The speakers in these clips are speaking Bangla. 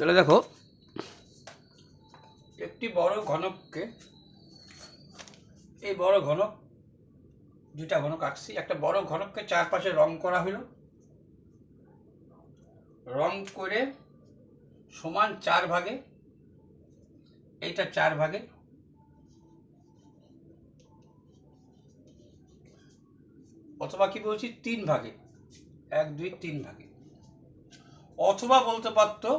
তাহলে দেখো, একটি বড় ঘনককে, এই বড় ঘনক, দুইটা ঘনক আঁকছি, একটা বড় ঘনককে চারপাশে রং করা হলো, রং করে সমান 4 ভাগে, এইটা 4 ভাগে, অথবা কি বলছি 3 ভাগে, 1 2 3 ভাগে, অথবা বলতে পারতো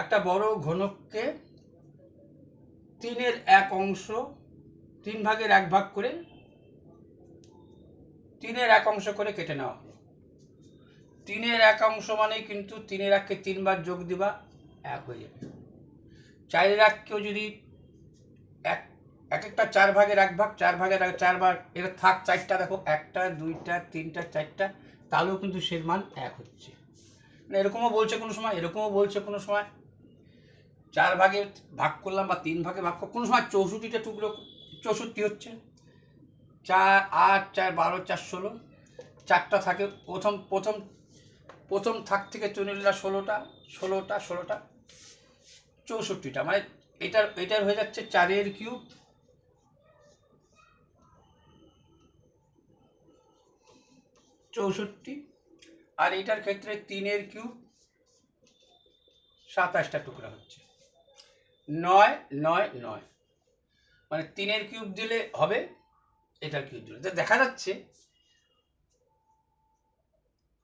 একটা বড় ঘনককে 3 1 অংশ, 3 ভাগের 1 ভাগ করে 3 1 অংশ করে কেটে নেওয়া হলো। 3 1 অংশ মানে কিন্তু 3 1কে 3 বার যোগ দিবা 1 হয়ে যাবে। 4 1কেও যদি এক একটা 4 ভাগের 1 ভাগ, 4 ভাগের 4 বার, এটা থাক 4টা, দেখো 1টা 2টা 3টা 4টা, তাহলেও কিন্তু সের মান 1 হচ্ছে। মানে এরকমও বলছে কোনো সময়, এরকমও বলছে কোনো সময়। 4 ভাগে ভাগ করলাম বা 3 ভাগে ভাগ করলাম, কোনো সময় 64টা টুকরো 64 হচ্ছে। 4 8 4 12 4 16, 4টা থাকে প্রথম থাক থেকে চলে নিলাম 16টা 16টা 16টা 64টা, মানে এটার হয়ে যাচ্ছে 4 কিউব, 64, আর এটার ক্ষেত্রে 3 কিউব 27টা টুকরা হচ্ছে, 9 9 9, মানে 3 কিউব দিলে হবে, এটার কিউব দিলে দেখা যাচ্ছে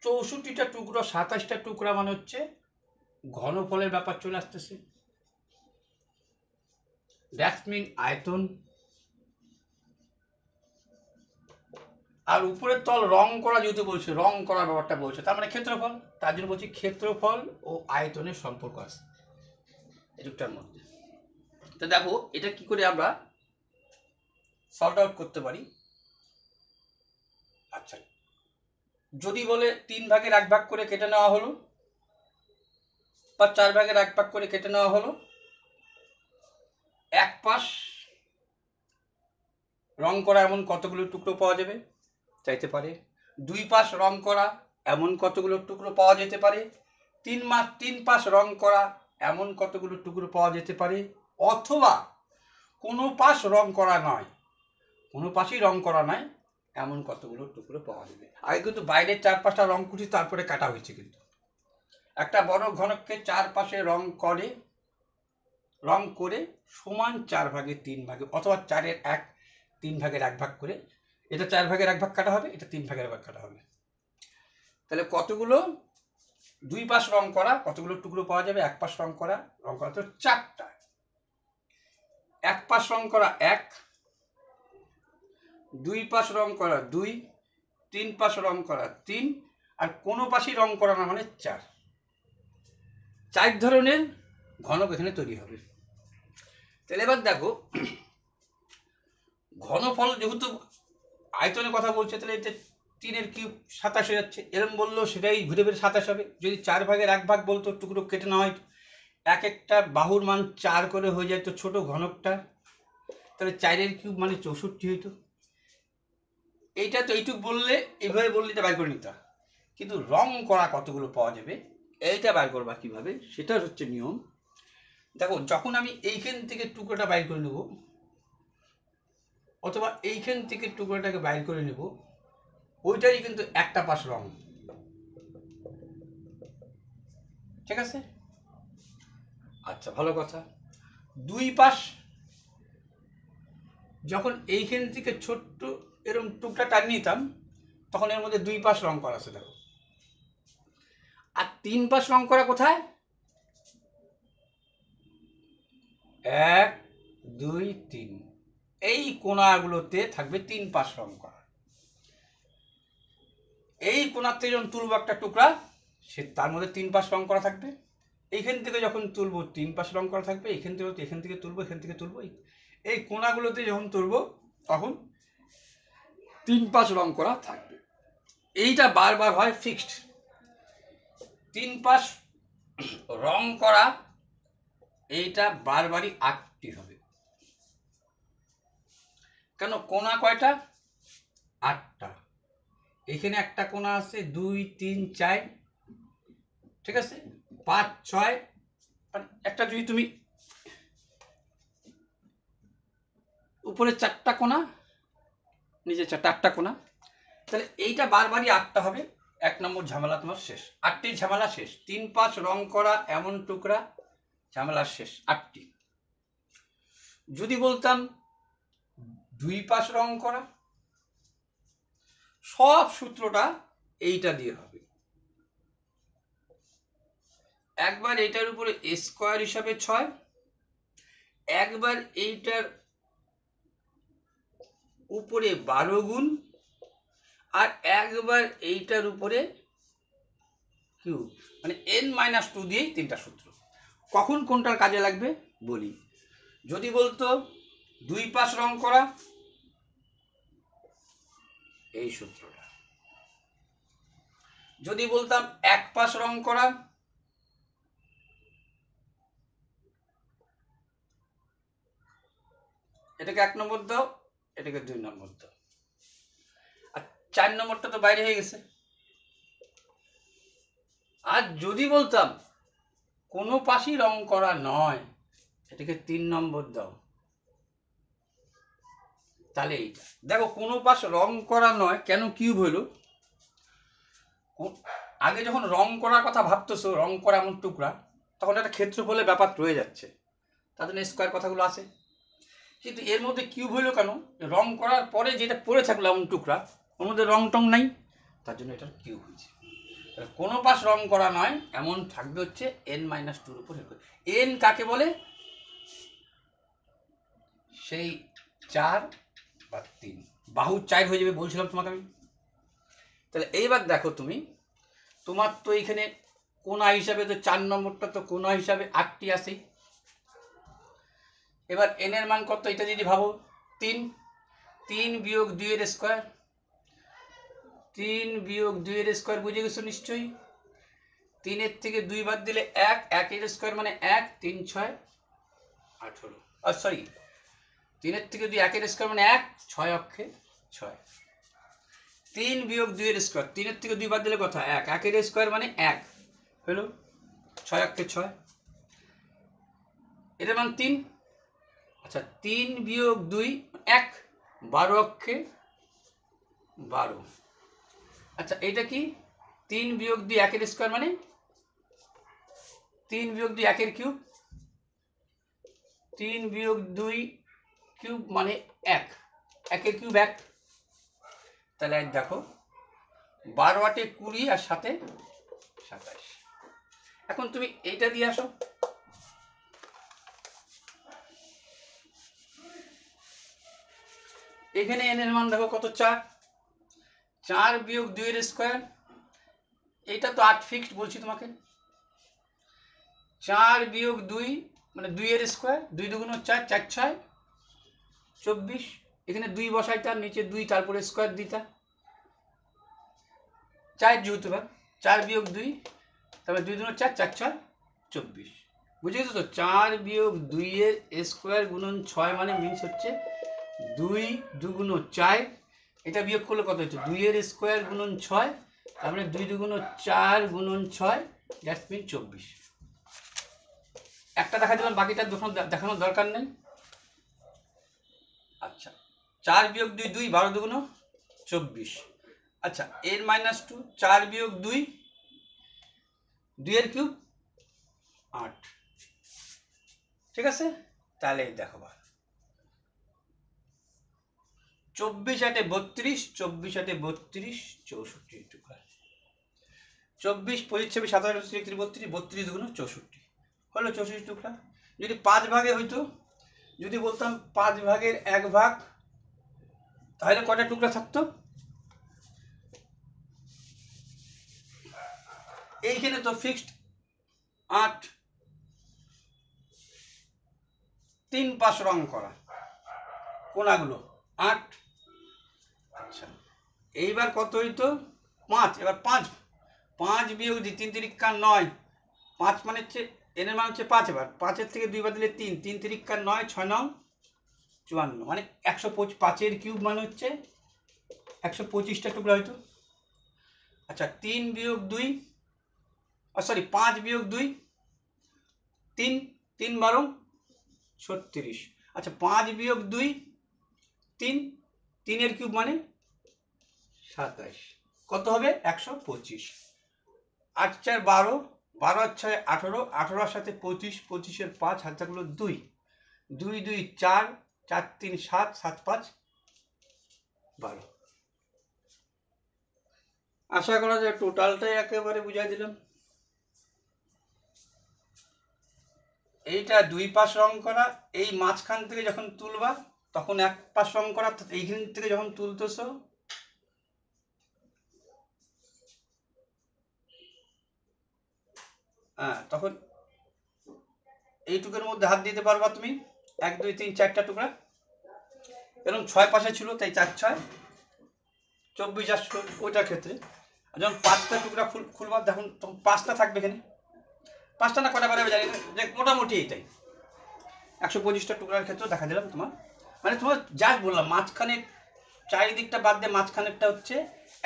64টা টুকরো 27টা টুকরা, মানে হচ্ছে ঘনফলের ব্যাপার চলে আসতেছে। দ্যাটস মিন আয়তন। আর উপরের তল রং করা যেহেতু বলছে, রং করার ব্যাপারটা বলছে, তার মানে ক্ষেত্রফল, তার জন্য বলছি ক্ষেত্রফল ও আয়তনের সম্পর্ক আছে এটুকটার মধ্যে। তো দেখো এটা কি করে আমরা সল্ট আউট করতে পারি। আচ্ছা, যদি বলে 3 ভাগের 1 ভাগ করে কেটে নেওয়া হলো, বা 4 ভাগের 1 ভাগ করে কেটে নেওয়া হলো, এক পাশ রং করা এমন কতগুলো টুকরো পাওয়া যাবে চাইতে পারে, 2 পাশ রং করা এমন কতগুলো টুকরো পাওয়া যেতে পারে, 3 পাশ রং করা এমন কতগুলো টুকরো পাওয়া যেতে পারে, অথবা কোনো পাশ রং করা নয়, কোনো পাশই রং করা নয় এমন কতগুলো টুকরো পাওয়া যাবে। আগে কিন্তু বাইরের 4 পাশটা রং করছি, তারপরে কাটা হয়েছে। কিন্তু একটা বড় ঘনককে 4 পাশে রং করে সমান 4 ভাগে 3 ভাগে, অথবা 3 ভাগের 1 ভাগ করে, এটা 4 ভাগের 1 ভাগ কাটা হবে, এটা 3 ভাগের 1 ভাগ কাটা হবে। তাহলে কতগুলো 2 পাশ রং করা কতগুলো টুকরো পাওয়া যাবে? 1 পাশ রং করা তো 4টা। 1 পাশ রং করা 1, 2 পাশ রং করা 2, 3 পাশ রং করা 3, আর কোনো পাশই রং করা না, মানে 4। 4 ধরনের ঘনক এখানে তৈরি হবে। তাহলে এবার দেখো, ঘনফল যেহেতু আয়তনের কথা বলছে, তাহলে এটা 3 কিউব 27 হয়ে যাচ্ছে। এরকম বললেও সেটাই ঘুরে ফিরে 27 হবে। যদি 4 ভাগের 1 ভাগ বলতো, টুকরো কেটে নেওয়া হয়, এক একটা বাহুর মান 4 করে হয়ে যেত ছোট ঘনকটা, তাহলে 4 কিউব মানে 64 হইতো। এইটা তো এইটুক বললে, এইভাবে বললে এটা বাইর করে নিতে, কিন্তু রং করা কতগুলো পাওয়া যাবে এইটা বাইর করবা কিভাবে, সেটা হচ্ছে নিয়ম। দেখো, যখন আমি এইখান থেকে টুকরোটা বাইর করে নেব, অথবা এইখান থেকে টুকরোটাকে বাইর করে নেব, ওইটারই কিন্তু একটা পাশ রং, ঠিক আছে? আচ্ছা, ভালো কথা। 2 পাশ যখন এইখান থেকে ছোট্ট এরকম টুকটা টান নিতাম, তখন এর মধ্যে 2 পাশ রং করা আছে, দেখো। আর 3 পাশ রং করা কোথায়? 1 2 3, এই কোণাগুলোতে থাকবে 3 পাশ রং করা। এই কোণার থেকে যখন তুলবো একটা টুকরা, সে তার মধ্যে 3 পাশ রং করা থাকবে। এইখান থেকে যখন তুলবো 3 পাশ রং করা থাকবে। এখান থেকে তুলবো, এখান থেকে তুলবো, এই কোণাগুলোতে যখন তুলবো, তখন 3 পাশ রং করা থাকবে। এইটা বারবার হয়, ফিক্সড। 3 পাশ রং করা, এইটা বারবারই আঁকতে হবে। কেন? কোণা কয়টা? 8টা। এখানে একটা কোণা আছে 2 3 4, ঠিক আছে? 5 6 একটা যদি তুমি উপরে 4টা কোণা নিচে 4টা কোণা, তাহলে এইটা বারবারই 8টা হবে। 1 নম্বর ঝামেলা তোমার শেষ। 8টি ঝামেলা শেষ। 3 5 রং করা এমন টুকরা, ঝামেলা শেষ 8টি। যদি বলতাম 2 5 রং করা, সব সূত্রটা এইটা দিয়ে হবে। একবার এইটার উপরে a স্কয়ার হিসাবে 6, একবার এইটার উপরে 12 গুণ, আর একবার এইটার উপরে কিউব, মানে n-2 দিয়েই 3টা সূত্র। কখন কোনটার কাজে লাগবে বলি। যদি বলতো 2 5 রং করা, এই সূত্রটা। যদি বলতাম 1 5 রং করা, এটাকে 1 নম্বর দাও, এটাকে 2 নম্বর দাও, আর 4 নম্বরটা তো বাইরে হয়ে গেছে। আর যদি বলতাম কোনো পাশই রং করা নয়, এটাকে 3 নম্বর দাও, তাহলে এইটা দেখো কোনো পাশ রং করা নয় কেন কিউব হলো। আগে যখন রং করার কথা ভাবতেছো, রং করা এমন টুকরা, তখন একটা ক্ষেত্রফলের ব্যাপার রয়ে যাচ্ছে, তার জন্য স্কয়ার কথাগুলো আসে। কিন্তু এর মধ্যে কিউব হইলো কেন? রং করার পরে যেটা পড়ে থাকলো এমন টুকরা, ওর মধ্যে রং টং নাই, তার জন্য এটা কিউব হয়েছে। কোনো পাশ রং করা নয় এমন থাকবে হচ্ছে n-2 উপর। n কাকে বলে? সেই 4 বা 3, বাহু 4 হয়ে যাবে বলছিলাম তোমাকে আমি। তাহলে এইবার দেখো তুমি, তোমার তো এইখানে কোণা হিসাবে তো 4 নম্বরটা তো কোণা হিসাবে 8টি আসে। এবার n এর মান কত এটা যদি ভাবো, 3 3 বিয়োগ 2 এর স্কয়ার, 3 বিয়োগ 2 এর স্কয়ার বুঝে গেছো নিশ্চয়ই। 3 এর থেকে 2 বাদ দিলে 1, 1 এর স্কয়ার মানে 1, 3 6 18, আর সরি 3 এর থেকে 2 1 এর স্কয়ার মানে 1, 6 অক্ষে 6। 3 বিয়োগ 2 এর স্কয়ার, 3 এর থেকে 2 বাদ দিলে কত? 1, 1 এর স্কয়ার মানে 1 হলো 6 অক্ষে 6, এর মান 3। আচ্ছা 3 বিয়োগ 2 1, 12 অক্ষে 12। আচ্ছা এটা কি? 3 বিয়োগ 2 1 এর স্কয়ার মানে 3 বিয়োগ 2 1 এর কিউব, 3 বিয়োগ 2 কিউব মানে 1, 1 এর কিউব 1। তাহলে দেখো 12 8 20 আর 7 27। এখন তুমি এইটা দিয়ে আসো, এখানে n এর মান দেখো কত? 4, 4 বিয়োগ 2 এর স্কয়ার, এটা তো 8 ফিক্সড বলছি তোমাকে। 4 বিয়োগ 2 মানে 2 এর স্কয়ার, 2 দুগুণ 4, 4 6 24। এখানে 2 বসাইতা, নিচে 2 তারপরে স্কয়ার দিতা, 4 যেহেতু 4 বিয়োগ 2 তারপরে 2 দুগুণ 4, 4 6 24। বুঝে গেছো তো? 4 বিয়োগ 2 এর স্কয়ার গুণন 6 মানে মিনস হচ্ছে 2 দুগুণ 4, এটা বিয়োগ করলে কত হচ্ছে? 2 এর স্কয়ার গুণন 6, তার মানে 2 দুগুণ 4 গুণন 6, দ্যাটস মিন 24। একটা দেখা দিলাম, বাকিটা দেখানোর দরকার নেই। আচ্ছা 4 বিয়োগ 2 2, 12 দুগুণ 24। আচ্ছা n-2, 4 বিয়োগ 2 2 এর কিউব 8। ঠিক আছে, তাহলে দেখো 24 8 32, 24 8 32, 64 টুকরা। 24 25 26 27 28 32, 32 দুগুণ 64 হলো 64 টুকরা। যদি 5 ভাগে হইতো, যদি বলতাম 5 ভাগের 1 ভাগ, তাহলে কটা টুকরা থাকতো? এইখানে তো ফিক্সড 8, 3 5 রং করা কোনাগুলো 8। আচ্ছা এইবার কত হইতো? 5। এবার 5 বিয়োগ 3 3 9, 5 মানে হচ্ছে n এর মান হচ্ছে 5। এবার 5 এর থেকে 2 বাদ দিলে 3, 3 3 9, 6 9 54, মানে 125। 5 এর কিউব মানে হচ্ছে 125টা টুকরা হইতো। আচ্ছা 3 বিয়োগ 2, সরি 5 বিয়োগ 2 তিন, 3 12 36। আচ্ছা 5 বিয়োগ 2 3, 3 এর কিউব মানে 27, কত হবে 125। 8 4 12, 12 আর 6 18, 18 সাথে 25, 25 এর 5 হাত থাকলো 2, 2 2 4, 4 3 7, 7 5 12। আশা করা যায় টোটালটাই একেবারে বুঝাই দিলাম। এইটা 2 পাশ রং করা, এই মাঝখান থেকে যখন তুলবা তখন 1 পাশ রং করা, এইখান থেকে যখন তুলতেছো তখন এইটুকুর মধ্যে হাত দিতে পারবা তুমি, 1 2 3 4টা টুকরা, এরকম 6 পাশে ছিল তাই 4 6 24 আসলো ওইটার ক্ষেত্রে। আর যখন 5টা টুকরা খুলবা তখন 5টা থাকবে এখানে, 5টা না কটা বাড়াবে জানি না, যে মোটামুটি এইটাই 125টা টুকরার ক্ষেত্রে দেখা দিলাম তোমার। মানে তোমার যা বললাম মাঝখানে চারিদিকটা বাদ দিয়ে মাঝখানেরটা হচ্ছে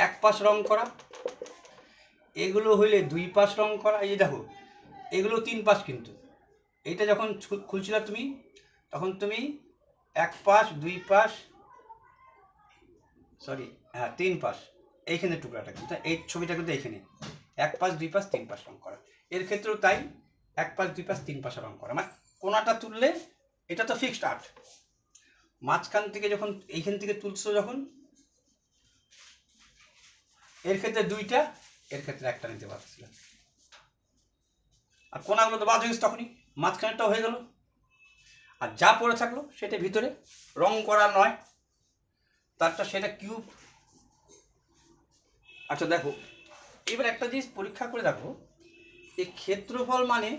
1 পাশ রং করা, এগুলো হইলে 2 পাশ রং করা। এই যে দেখো এগুলো 3 পাশ, কিন্তু এইটা যখন খুলছিল তুমি তখন তুমি 1 পাশ 2 পাশ, সরি হ্যাঁ 3 পাশ, এইখানে টুকরাটা কিন্তু এই ছবিটা কিন্তু এইখানে 1 পাশ 2 পাশ 3 পাশ রং করা। এর ক্ষেত্রেও তাই 1 পাশ 2 পাশ 3 পাশে রং করা। মানে কোনাটা তুললে এটা তো ফিক্সড আর্ট, মাঝখান থেকে যখন এইখান থেকে তুলছো যখন, এর ক্ষেত্রে 2টা, এর ক্ষেত্রে 1টা নিতে পারছিল। আর কোনাগুলো তো বাদ হয়ে গেছে তখনই, মাঝখানেরটাও হয়ে গেল, আর যা পড়ে থাকলো সেটা ভিতরে রং করা নয়, তারটা সেটা কিউব। আচ্ছা দেখো এবার একটা জিনিস পরীক্ষা করে দেখো, এই ক্ষেত্রফল মানে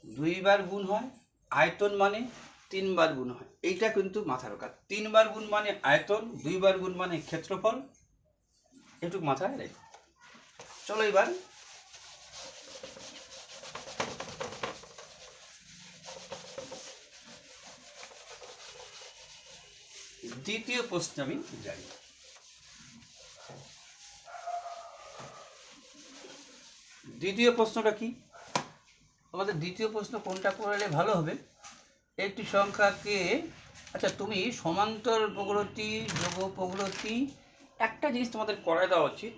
2 বার গুণ হয়, আয়তন মানে 3 বার গুণ হয়, এইটা কিন্তু মাথার কাজ। 3 বার গুণ মানে আয়তন, 2 বার গুণ মানে ক্ষেত্রফল, এটুকু মাথায় রেখো। চলো এবার দ্বিতীয় প্রশ্ন আমি যাই। দ্বিতীয় প্রশ্নটা কি আমাদের? দ্বিতীয় প্রশ্ন কোনটা করলে ভালো হবে? একটি সংখ্যাকে, আচ্ছা তুমি সমান্তর প্রগতি যোগ প্রগতি, একটা জিনিস তোমাদের করায় দেওয়া উচিত,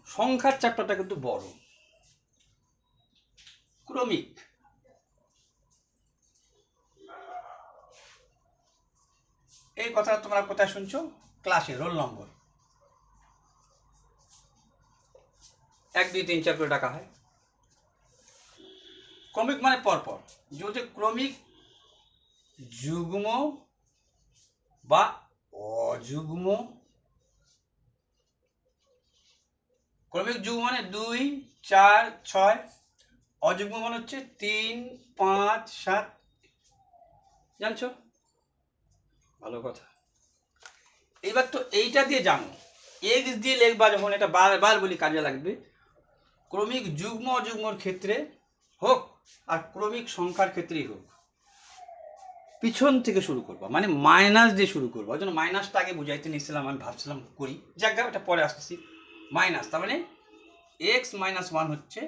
সংখ্যার চ্যাপ্টারটা কিন্তু বড়, ক্রমিক, এই কথা তোমরা কোথায় শুনছো? ক্লাসে রোল নম্বর 1 2 3 4 করে ডাকা হয়। ক্রমিক মানে পরপর, যদি ক্রমিক যুগ্ম বা অযুগ্ম, ক্রমিক যুগ্ম মানে 2 4 6, অযুগ্ম মানে হচ্ছে 3 5 7, জানছো? ভালো কথা। এবার তো এইটা দিয়ে জানো, এক্স দিয়ে লিখবা যখন, এটা বারবার বলি কাজে লাগবে, ক্রমিক যুগ্ম অযুগ্মর ক্ষেত্রে হোক আর ক্রমিক সংখ্যার ক্ষেত্রেই হোক, পিছন থেকে শুরু করবা, মানে মাইনাস দিয়ে শুরু করবো। ওই জন্য মাইনাসটা আগে বুঝাইতে নিয়েছিলাম, আমি ভাবছিলাম করি, যাক এটা পরে আসতেছি। মাইনাস তার মানে x - 1 হচ্ছে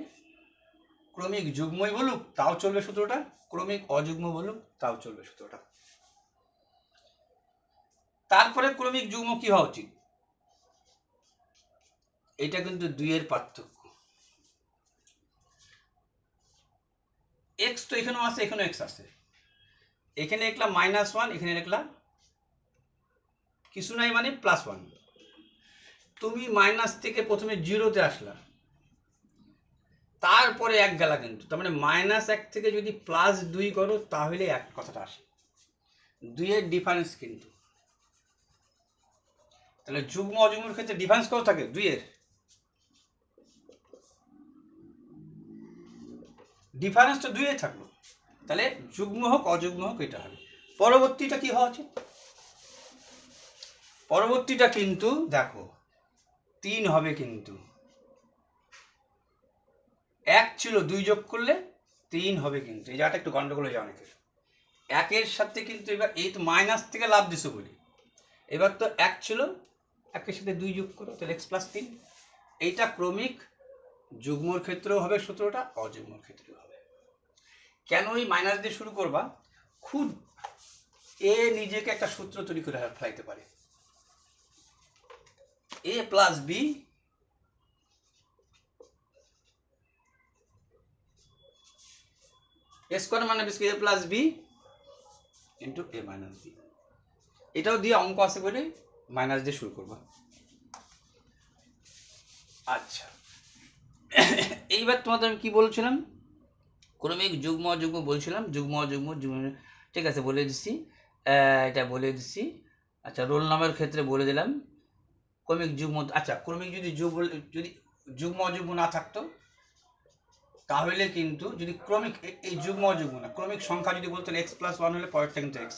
ক্রমিক যুগ্মই বলুক তাও চলবে সূত্রটা, ক্রমিক অযুগ্ম বলুক তাও চলবে সূত্রটা। তারপরে ক্রমিক যুগ্ম কি হওয়া উচিত? এটা কিন্তু 2 এর পার্থক্য, x তো এখানেও আছে এখানেও x আছে, এখানে লিখলাম -1, এখানে লিখলাম কিছু নাই মানে +1। তুমি মাইনাস থেকে প্রথমে 0-তে আসলা, তারপরে 1 গেলা, কিন্তু তার মানে -1 থেকে যদি +2 করো তাহলে এক কথাটা আসে, 2 এর ডিফারেন্স কিন্তু। তাহলে যুগ্ম অযুগ্মের ক্ষেত্রে ডিফারেন্স কত থাকে? 2 এর ডিফারেন্স তো 2 এ থাকলো, তাহলে যুগ্ম হোক অযুগ্ম হোক এটা হবে। পরবর্তীটা কি হওয়া উচিত? পরবর্তীটা কিন্তু দেখো 3 হবে, কিন্তু 1 ছিল 2 যোগ করলে 3 হবে, কিন্তু এই জায়গাটা একটু গন্ডগোল হয়ে যায় অনেকের। 1 এর সাথে কিন্তু এবার এই তো মাইনাস থেকে লাভ দিছো বলি, এবার তো 1 ছিল, 1 এর সাথে 2 যোগ করো তাহলে x + 3, এইটা ক্রমিক যুগ্মর ক্ষেত্রেও হবে সূত্রটা, অযুগ্মর ক্ষেত্রেও হবে। কেন এই মাইনাস দিয়ে শুরু করবা? খুব এ নিজেকে একটা সূত্র তৈরি করে ফেলাইতে পারে, এ প্লাস বি এ স্কোয়ার মানে এ প্লাস বি ইন্টু এ মাইনাস বি। এটাও দিয়ে অঙ্ক আছে বলে মাইনাস দিয়ে শুরু করবা। আচ্ছা, এইবার তোমাদের আমি কি বলছিলাম, ক্রমিক যুগ্ম অযুগ্ম বলছিলাম, যুগ্ম অযুগ্ম ঠিক আছে বলে দিচ্ছি, এটা বলে দিচ্ছি। আচ্ছা, রোল নাম্বারের ক্ষেত্রে বলে দিলাম। ক্রমিক যুগ্ম, আচ্ছা ক্রমিক যদি যুগ্ম অযুগ্ম না থাকতো তাহলে কিন্তু, যদি ক্রমিক এই যুগ্ম অযুগ্ম না, ক্রমিক সংখ্যা যদি বলতেন এক্স প্লাস ওয়ান হলে পরেরটা কিন্তু এক্স,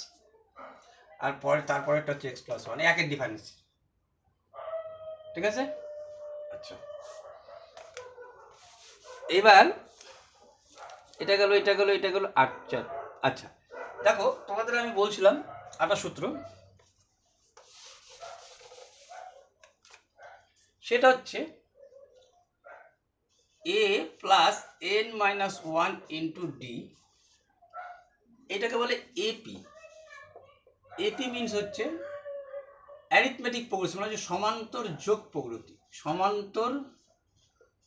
আর তারপরেরটা হচ্ছে এক্স প্লাস ওয়ান, একের ডিফারেন্স। ঠিক আছে? আচ্ছা, এবার এটা গেল, এটা গেল, এটা গেল, আচ্ছা। আচ্ছা দেখো, তোমাদের আমি বলছিলাম একটা সূত্র, সেটা হচ্ছে a plus n minus one into D, এটাকে বলে এপি। এপি মিনস হচ্ছে অ্যারিথমেটিক প্রোগ্রেশন, মানে হচ্ছে সমান্তর যোগ প্রগতি, সমান্তর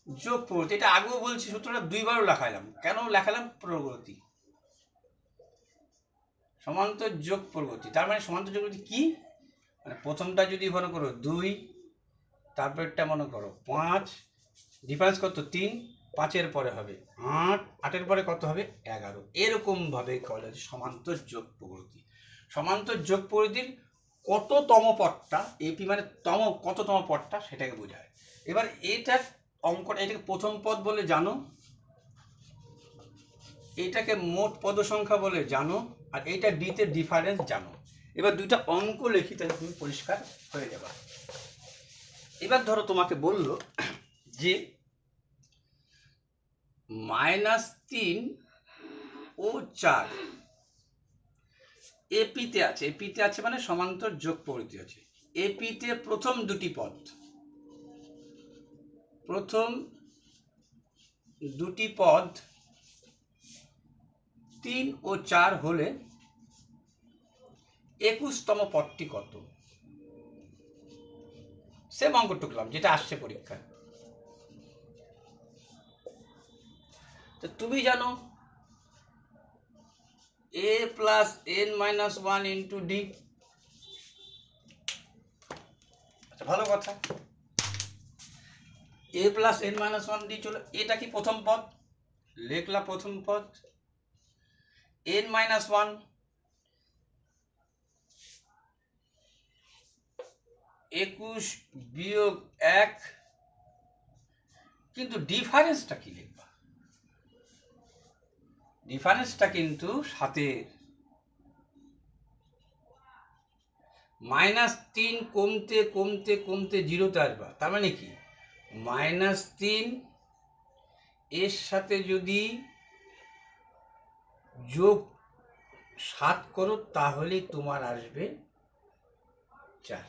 যোগ প্রগতি। এটা আগেও বলছি, সূত্রটা দুইবারও লেখালাম। কেন লেখালাম? প্রগতি, সমান্তর যোগ প্রগতি। তার মানে সমান্তর যোগ প্রগতি কি? মানে প্রথমটা যদি মনে করো 2, তারপরটা মনে করো 5, ডিফারেন্স কত? 3, 5-এর পরে হবে 8, 8-এর পরে কত হবে? 11। এরকম ভাবে করা সমান্তর যোগ প্রগতি। সমান্তর যোগ প্রগতির কততম পদটা, এপি মানে কততম পদটা সেটাকে বোঝায়। এবার এটার অঙ্কটা, এটাকে প্রথম পদ বলে জানো, এটাকে মোট পদ সংখ্যা বলে জানো, আর এটা ডিতে ডিফারেন্স জানো। এবার দুইটা অঙ্ক লিখি, তাহলে তুমি পরিষ্কার হয়ে যাবে। এবার ধরো তোমাকে বললো যে -3 ও 4 এপিতে আছে, এপিতে আছে মানে সমান্তর যোগ প্রগতি আছে। এপিতে প্রথম দুটি পদ, প্রথম দুটি পদ 3 ও 4 হলে 21তম পদটি কত? সেম অঙ্ক টুকলাম যেটা আসছে পরীক্ষায়। তো তুমি জানো a plus n minus one into D. আচ্ছা ভালো কথা, a plus n minus one D চলো, এটা কি প্রথম পদ? লিখলা প্রথম পদ, n মাইনাস ওয়ান, 21 বিয়োগ 1, কিন্তু ডিফারেন্সটা কি লিখবা? ডিফারেন্সটা কিন্তু 7-এর, -3 কমতে কমতে কমতে 0-তে আসবা। তার মানে কি, -3 এর সাথে যদি যোগ 7 করো তাহলে তোমার আসবে 4।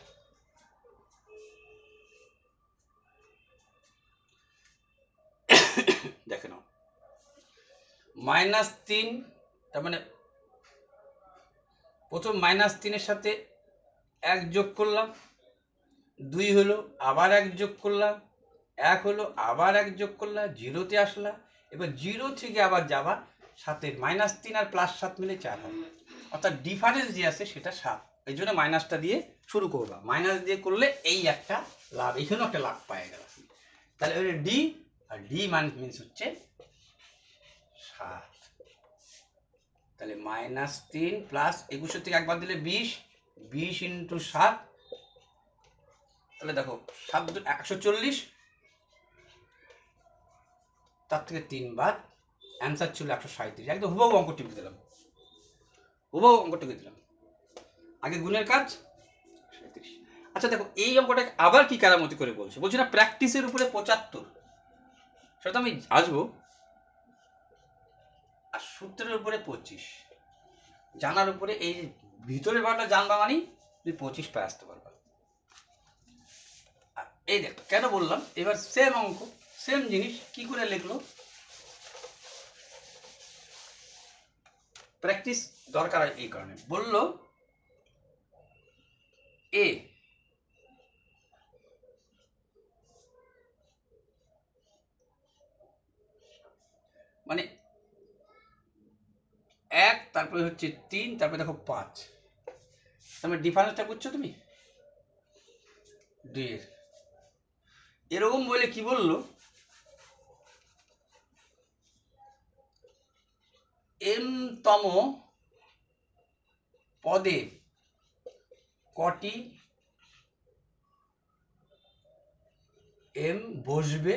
দেখে নাও, -3, তার মানে প্রথম -3-এর সাথে 1 যোগ করলাম, 2 হলো, আবার 1 যোগ করলাম, 1 হলো, আবার 1 যোগ করলাম, 0-তে আসলা। এবার 0 থেকে আবার যাবা 7-এর, -3 আর +7 মিলে 4 হবে, অর্থাৎ ডিফারেন্স যে আছে সেটা 7। এই জন্য মাইনাসটা দিয়ে শুরু করবা, মাইনাস দিয়ে করলে এই একটা লাভ, এখানেও একটা লাভ পাওয়া গেল। তাহলে ওই ডি, আর ডি মিনস হচ্ছে 7। তাহলে -3 প্লাস 21 থেকে একবার দিলে 20, 20 ইন্টু 7, তাহলে দেখো 7 140, তার থেকে 3 বাদ, অ্যান্সার ছিল 137। একদম হুবহু অঙ্ক টিপে দিলাম, হুবহু অঙ্ক টিপে দিলাম। আগে গুণের কাজ 37। আচ্ছা দেখো, এই অঙ্কটাকে আবার কি কারামতি করে বলছে, বলছি না প্র্যাকটিসের উপরে 75, সেটা তো আমি আসবো, আর সূত্রের উপরে 25, জানার উপরে। এই ভিতরের ভাগটা জানবা মানে তুমি 25 পায় আসতে পারবা। এই দেখো কেন বললাম, এবার সেম অঙ্ক, সেম জিনিস কি করে লিখলো, প্র্যাকটিস দরকার এই কারণে। বললো এ মানে 1, তারপরে হচ্ছে 3, তারপরে দেখো 5, তারপরে ডিফারেন্সটা বুঝছো তুমি 2 এর। এরকম বলে কি বললো, m তম পদে কটি m বসবে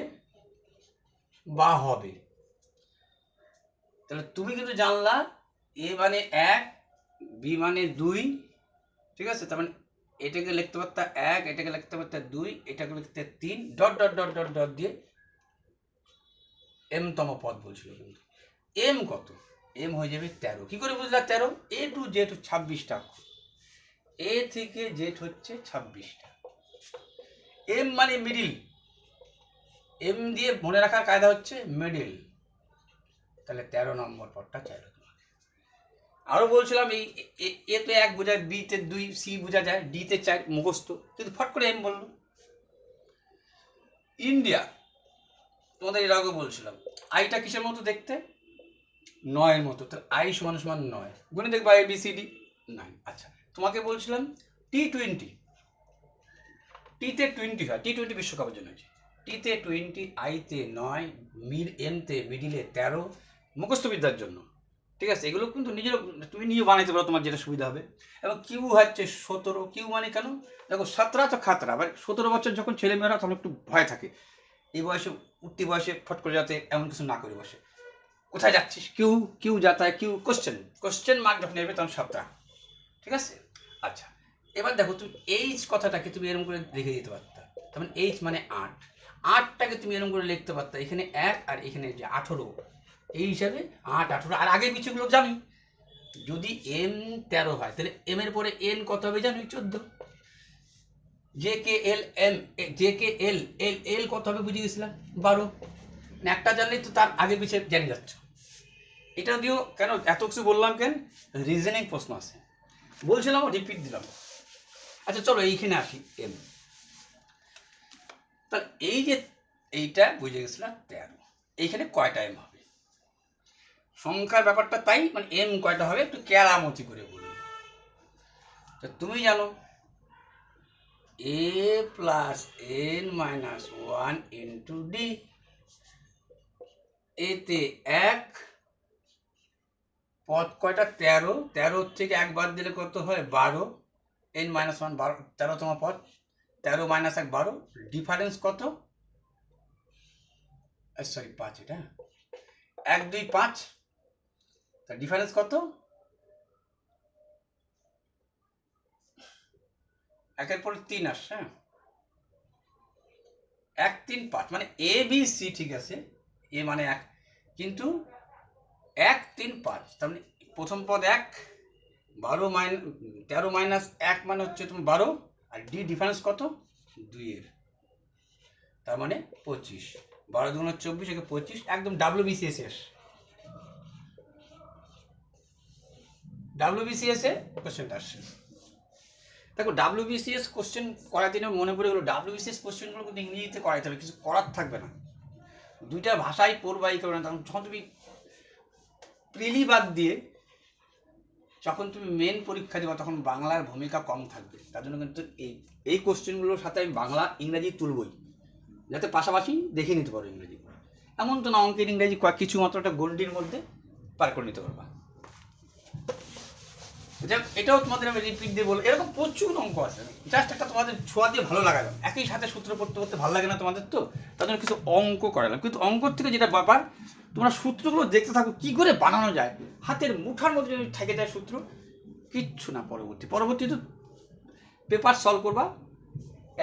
বা হবে। তাহলে তুমি কিন্তু জানলা a মানে 1, b মানে 2, ঠিক আছে, তার মানে এটাকে লিখতে পারতা 1, এটাকে লিখতে পারতা 2, এটাকে লিখতে 3, dot dot dot dot dot দিয়ে m তম পদ বলছিল। কিন্তু m কত, m হয়ে যাবে 13। কি করে বুঝলা 13? a টু জেড 26টা, a থেকে জেড হচ্ছে 26টা। m মানে মিডিল, m দিয়ে মনে রাখার কায়দা হচ্ছে মিডিল, তাহলে 13 নম্বর পদটা চাইলো তোমাকে। আরো বলছিলাম এই এ তো 1 বোঝায়, বি তে 2, সি বোঝা যায়, ডি তে 4 মুখস্থ, কিন্তু ফট করে এম বললো। ইন্ডিয়া, তোমাদের এর আগে বলছিলাম আইটা কিসের মতো দেখতে, 9 এর মতো, তাহলে আই সমান সমান 9, গুণে দেখবা এ বি সি ডি 9। আচ্ছা, তোমাকে বলছিলাম T20, টিতে 20 হয়, T20 বিশ্বকাপের জন্য হয়েছে, টিতে 20, আইতে 9, এমতে মিডিলে 13, মুখস্থবিদ্যার জন্য, ঠিক আছে। এগুলো কিন্তু নিজের তুমি নিজে বানাইতে পারো, তোমার যেটা সুবিধা হবে। এবং কিউ হচ্ছে 17, কিউ মানে কেন, দেখো 17 তো খাতরা, আবার 17 বছর যখন ছেলেমেয়েরা তখন একটু ভয় থাকে, এই বয়সে উঠতি বয়সে ফট করে যাতে এমন কিছু না করে বসে, কোথায় যাচ্ছিস, কিউ কিউ যাতা কিউ, কোশ্চেন মার্ক যখন নেবে তখন 17, ঠিক আছে। আচ্ছা, এবার দেখো তুমি এইচ কথাটাকে তুমি এরকম করে লিখে দিতে পারতা, তার মানে এইচ মানে 8, 8টাকে তুমি এরকম করে লিখতে পারতা, এখানে 1 আর এখানে যে 18, এই হিসাবে 8, 18, আর আগে পিছুগুলো জানি। যদি m 13 হয় তাহলে m এর পরে n কত হবে জানি, 14। J K L M, J K L L L কত হবে বুঝে গেছিলাম, 12। একটা জানলেই তো তার আগে পিছিয়ে জেনে যাচ্ছ। এটা দিয়েও কেন এত কিছু বললাম, কেন রিজনিং প্রশ্ন আছে বলছিলাম, রিপিট দিলাম। আচ্ছা চলো এইখানে আসি, এম, তাহলে এই যে এইটা বুঝে গেছিলাম 13, এইখানে কয়টা এম হবে, সংখ্যার ব্যাপারটা তাই, মানে এম কয়টা হবে একটু কেরামতি করে বলবো। তো তুমি জানো a plus n minus 1 into D, এতে 1 পদ কয়টা, 13, 13 থেকে 1 বাদ দিলে কত হয় 12, n মাইনাস 1 12, 13তম পদ, 13 মাইনাস 1 12, ডিফারেন্স কত, সরি 5, এটা 1 2 5, তার ডিফারেন্স কত, 1 এর পরে 3 আসছে, হ্যাঁ 1 3 5, মানে এ বি সি, ঠিক আছে, এ মানে 1, কিন্তু 1 3 5, তার মানে প্রথম পদ 1, 13 মাইনাস 1 মানে হচ্ছে তুমি 12, আর ডি ডিফারেন্স কত 2 এর, তার মানে 25, 12 2 24, একে 25, একদম WBCS এর WBCS এ কোশ্চেনটা আসছে। দেখো WBCS কোশ্চেন করার দিনে মনে পড়ে গেলো, WBCS কোশ্চেনগুলো কিন্তু ইংরেজিতে করাইতে হবে, কিছু করার থাকবে না, দুইটা ভাষাই পড়বা, এই কারণে যখন তুমি প্রিলি বাদ দিয়ে যখন তুমি মেন পরীক্ষা দেবা তখন বাংলার ভূমিকা কম থাকবে, তার জন্য কিন্তু এই কোশ্চেনগুলোর সাথে আমি বাংলা ইংরাজি তুলবই, যাতে পাশাপাশি দেখে নিতে পারো ইংরেজি। এমন তো না অঙ্কের ইংরেজি কিছু মাত্র একটা গন্ডির মধ্যে পার করে নিতে পারবা। এটাও তোমাদের আমি রিপিট দিয়ে বলবো, এরকম প্রচুর অঙ্ক আছে, জাস্ট একটা তোমাদের ছোঁয়া দিয়ে ভালো লাগালাম, একই সাথে সূত্র পড়তে পড়তে ভালো লাগে না তোমাদের, তো তার জন্য কিছু অঙ্ক করালাম। কিন্তু অঙ্কর থেকে যেটা ব্যাপার, তোমরা সূত্রগুলো দেখতে থাকো কি করে বানানো যায়, হাতের মুঠার মধ্যে যদি থেকে যায় সূত্র, কিচ্ছু না। পরবর্তী তো পেপার সলভ করবা,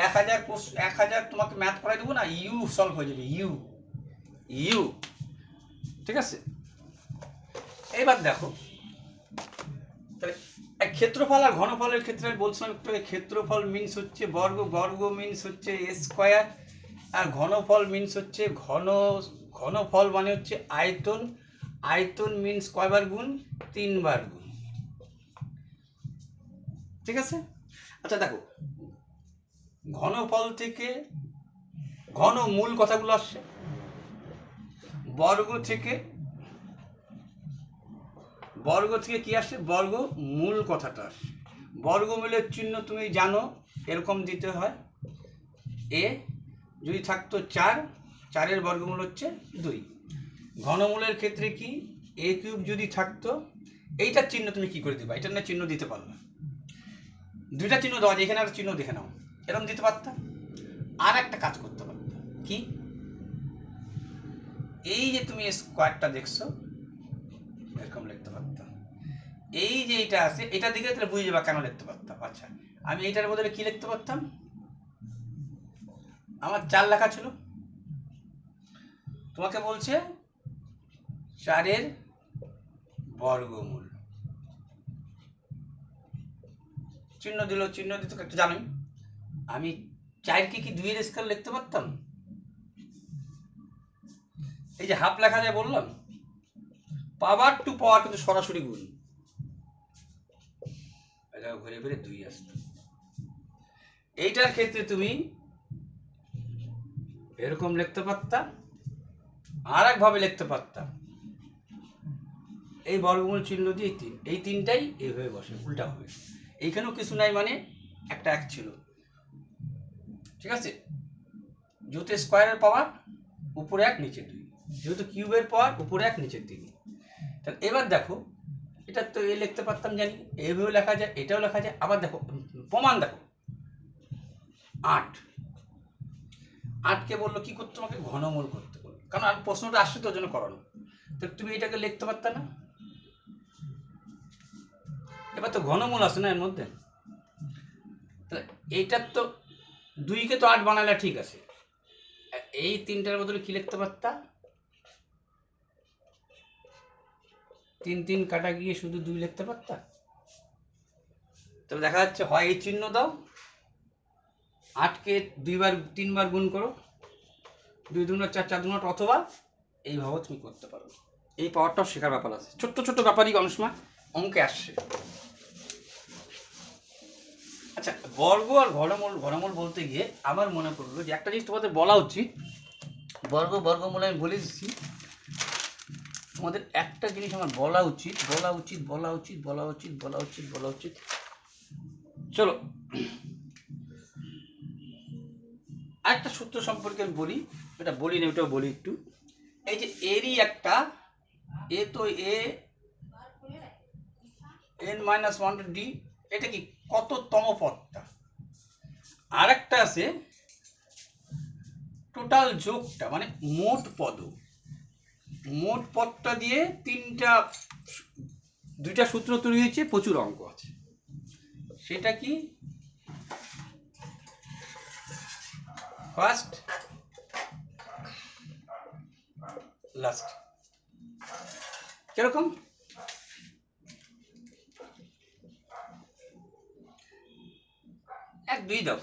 1000 তোমাকে ম্যাথ করাই দেবো না, ইউ সলভ হয়ে যাবে, ইউ, ঠিক আছে। এবার দেখো তাহলে ক্ষেত্রফল আর ঘনফলের ক্ষেত্রে আমি বলছিলাম একটু, ক্ষেত্রফল মিনস হচ্ছে বর্গ, বর্গ মিনস হচ্ছে এ স্কোয়ার, আর ঘনফল মিন্স হচ্ছে ঘনফল মানে হচ্ছে আয়তন। আয়তন মিন্স কয়বার গুণ? 3 বার গুণ। ঠিক আছে। আচ্ছা দেখো, ঘনফল থেকে ঘনমূল কথাগুলো আসছে, বর্গ থেকে কি আসছে? বর্গমূল কথাটা আসছে। বর্গমূলের চিহ্ন তুমি জানো, এরকম দিতে হয়। এ যদি থাকতো 4, 4-এর বর্গমূল হচ্ছে 2। ঘনমূলের ক্ষেত্রে কি? a কিউব যদি থাকতো, এইটার চিহ্ন তুমি কি করে দিবা? এটার না চিহ্ন দিতে পারবে, দুইটা চিহ্ন দেওয়া যায়, এখানে একটা চিহ্ন দেখে নাও, এরকম দিতে পারতাম। আর একটা কাজ করতে পারতাম কি, এই যে তুমি স্কোয়ারটা দেখছো, এরকম লিখতে পারতাম। এই যে এটা আছে, এটা দিকে তাহলে বুঝে যাবা কেন লিখতে পারতাম। আচ্ছা, আমি এইটার বদলে কি লিখতে পারতাম? আমার 4 লেখা ছিল, তোমাকে বলছে 4-এর বর্গমূল, চিহ্ন দিল, চিহ্ন দিতে একটা জানোই, আমি 4কে কি 2-এর স্কেল লিখতে পারতাম? এই যে হাফ লেখা যায় বললাম, পাওয়ার টু পাওয়ার কিন্তু সরাসরি গুণ, এটা ঘুরে ফিরে 2 আসতো। এইটার ক্ষেত্রে তুমি এরকম লিখতে পারতাম, আর একভাবে লিখতে পারতাম, এই বর্গমূল চিহ্ন দিয়ে 3, এই 3টাই এইভাবে বসে, উল্টা হবে। এইখানেও কিছু নাই, মানে একটা 1 ছিল। ঠিক আছে, যেহেতু স্কোয়ারের পাওয়ার উপরে 1 নিচে 2, যেহেতু কিউবের পাওয়ার উপরে 1 নিচে 3। তাহলে এবার দেখো, এটা তো এ লিখতে পারতাম জানি, এইভাবেও লেখা যায়, এটাও লেখা যায়। আবার দেখো প্রমাণ, দেখো 8, 8কে বললো কি করতে? তোমাকে ঘনমূল করতে বললো, কারণ আর প্রশ্নটা আসছে তোর জন্য করানো। তো তুমি এটাকে লিখতে পারতা না? এবার তো ঘনমূল আছে না এর মধ্যে, তাহলে এইটার তো 2কে তো 8 বানালে ঠিক আছে, এই 3টার বদলে কি লিখতে পারতা? 3 3 কাটা গিয়ে শুধু 2 লিখতে পারতা। তবে দেখা যাচ্ছে হয় এই চিহ্ন দাও, 8কে 3 বার গুণ করো, 2 2 4 4 2 8, অথবা এইভাবে তুমি করতে পারো। এই পাওয়ারটাও শেখার ব্যাপার আছে, ছোট্ট ছোট্ট ব্যাপারই অনেক সময় অঙ্কে আসছে। আচ্ছা, বর্গ আর ঘনমূল বলতে গিয়ে আমার মনে পড়লো যে একটা জিনিস তোমাদের বলা উচিত। বর্গমূল আমি বলে দিচ্ছি, তোমাদের একটা জিনিস আমার বলা উচিত। চলো, আরেকটা সূত্র সম্পর্কে আমি বলি, এটা বলি না, ওটাও বলি একটু। এই যে এরই একটা, এ তো এ n-1 ডি, এটা কি কততম পদটা? আর একটা আছে টোটাল যোগটা, মানে মোট পদটা দিয়ে দুইটা সূত্র তৈরি হয়েছে, প্রচুর অঙ্ক আছে। সেটা কি? First, last. কিরকম? এক 2 দাও,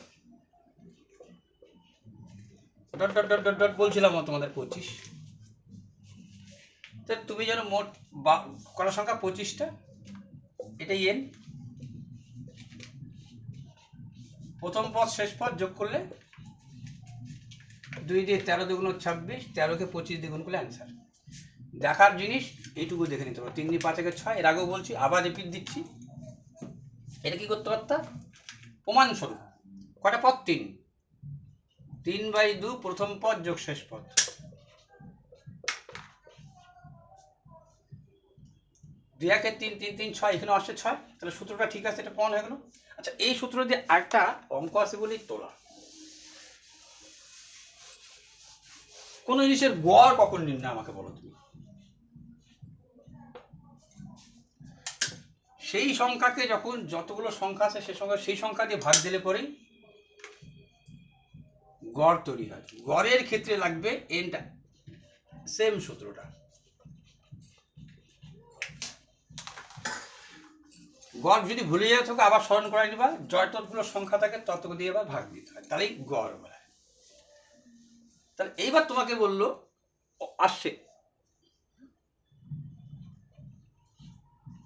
dot dot dot dot dot বলছিলাম তোমাদের 25। তো তুমি জানো মোট কত সংখ্যা? 25টা। এটাই n, প্রথম পদ শেষ পদ যোগ করলে 2 দিয়ে 13 দুগুণ 26, 13কে 25 দ্বিগুণ করলে অ্যান্সার। দেখার জিনিস এইটুকু দেখে নিতে পারো, 3 দিয়ে 5 একে 6, এর আগেও বলছি, আবার রিপিট দিচ্ছি। এটা কি করতে পারতা? প্রমাণস্বরূপ কটা পদ? 3, 3/2 প্রথম পদ যোগ শেষ পদ। 2 একে 3, 3 3 6, এখানে আসছে 6, তাহলে সূত্রটা ঠিক আছে, এটা প্রমাণ হয়ে গেল। আচ্ছা, এই সূত্র দিয়ে আরেকটা অঙ্ক আছে বলেই তোলা, কোন জিনিসের গড় কখন নির্ণয় আমাকে বলো তুমি? সেই সংখ্যাকে যখন যতগুলো সংখ্যা আছে সেই সংখ্যা দিয়ে ভাগ দিলে পরেই গড় তৈরি হয়। গড়ের ক্ষেত্রে লাগবে এনটা, সেম সূত্রটা। গড় যদি ভুলে যাও তোকে আবার স্মরণ করাই নিবা, যতগুলো সংখ্যা থাকে ততগুলো দিয়ে আবার ভাগ দিতে হয়, তাহলেই গড় হয়। তাহলে এইবার তোমাকে বললো আসছে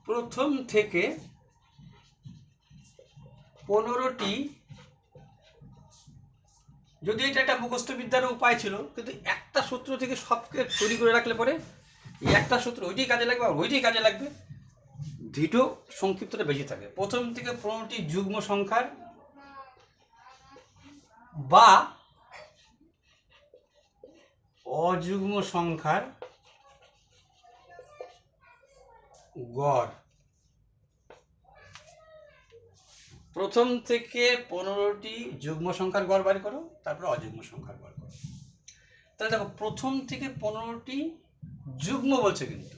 প্রথম থেকে 15টি, যদি এটা একটা মুখস্থ বিদ্যার উপায় ছিল, কিন্তু একটা সূত্র থেকে সবকে তৈরি করে রাখলে পরে এই একটা সূত্র ওইটাই কাজে লাগবে আর ওইটাই কাজে লাগবে, দুটো সংক্ষিপ্তটা বেশি থাকে। প্রথম থেকে 15টি যুগ্ম সংখ্যার বা অযুগ্ম সংখ্যার গড়। প্রথম থেকে 15টি যুগ্ম সংখ্যার গড় বার করো, তারপরে অযুগ্ম সংখ্যার গড় করো। তাহলে দেখো প্রথম থেকে 15টি যুগ্ম বলছে, কিন্তু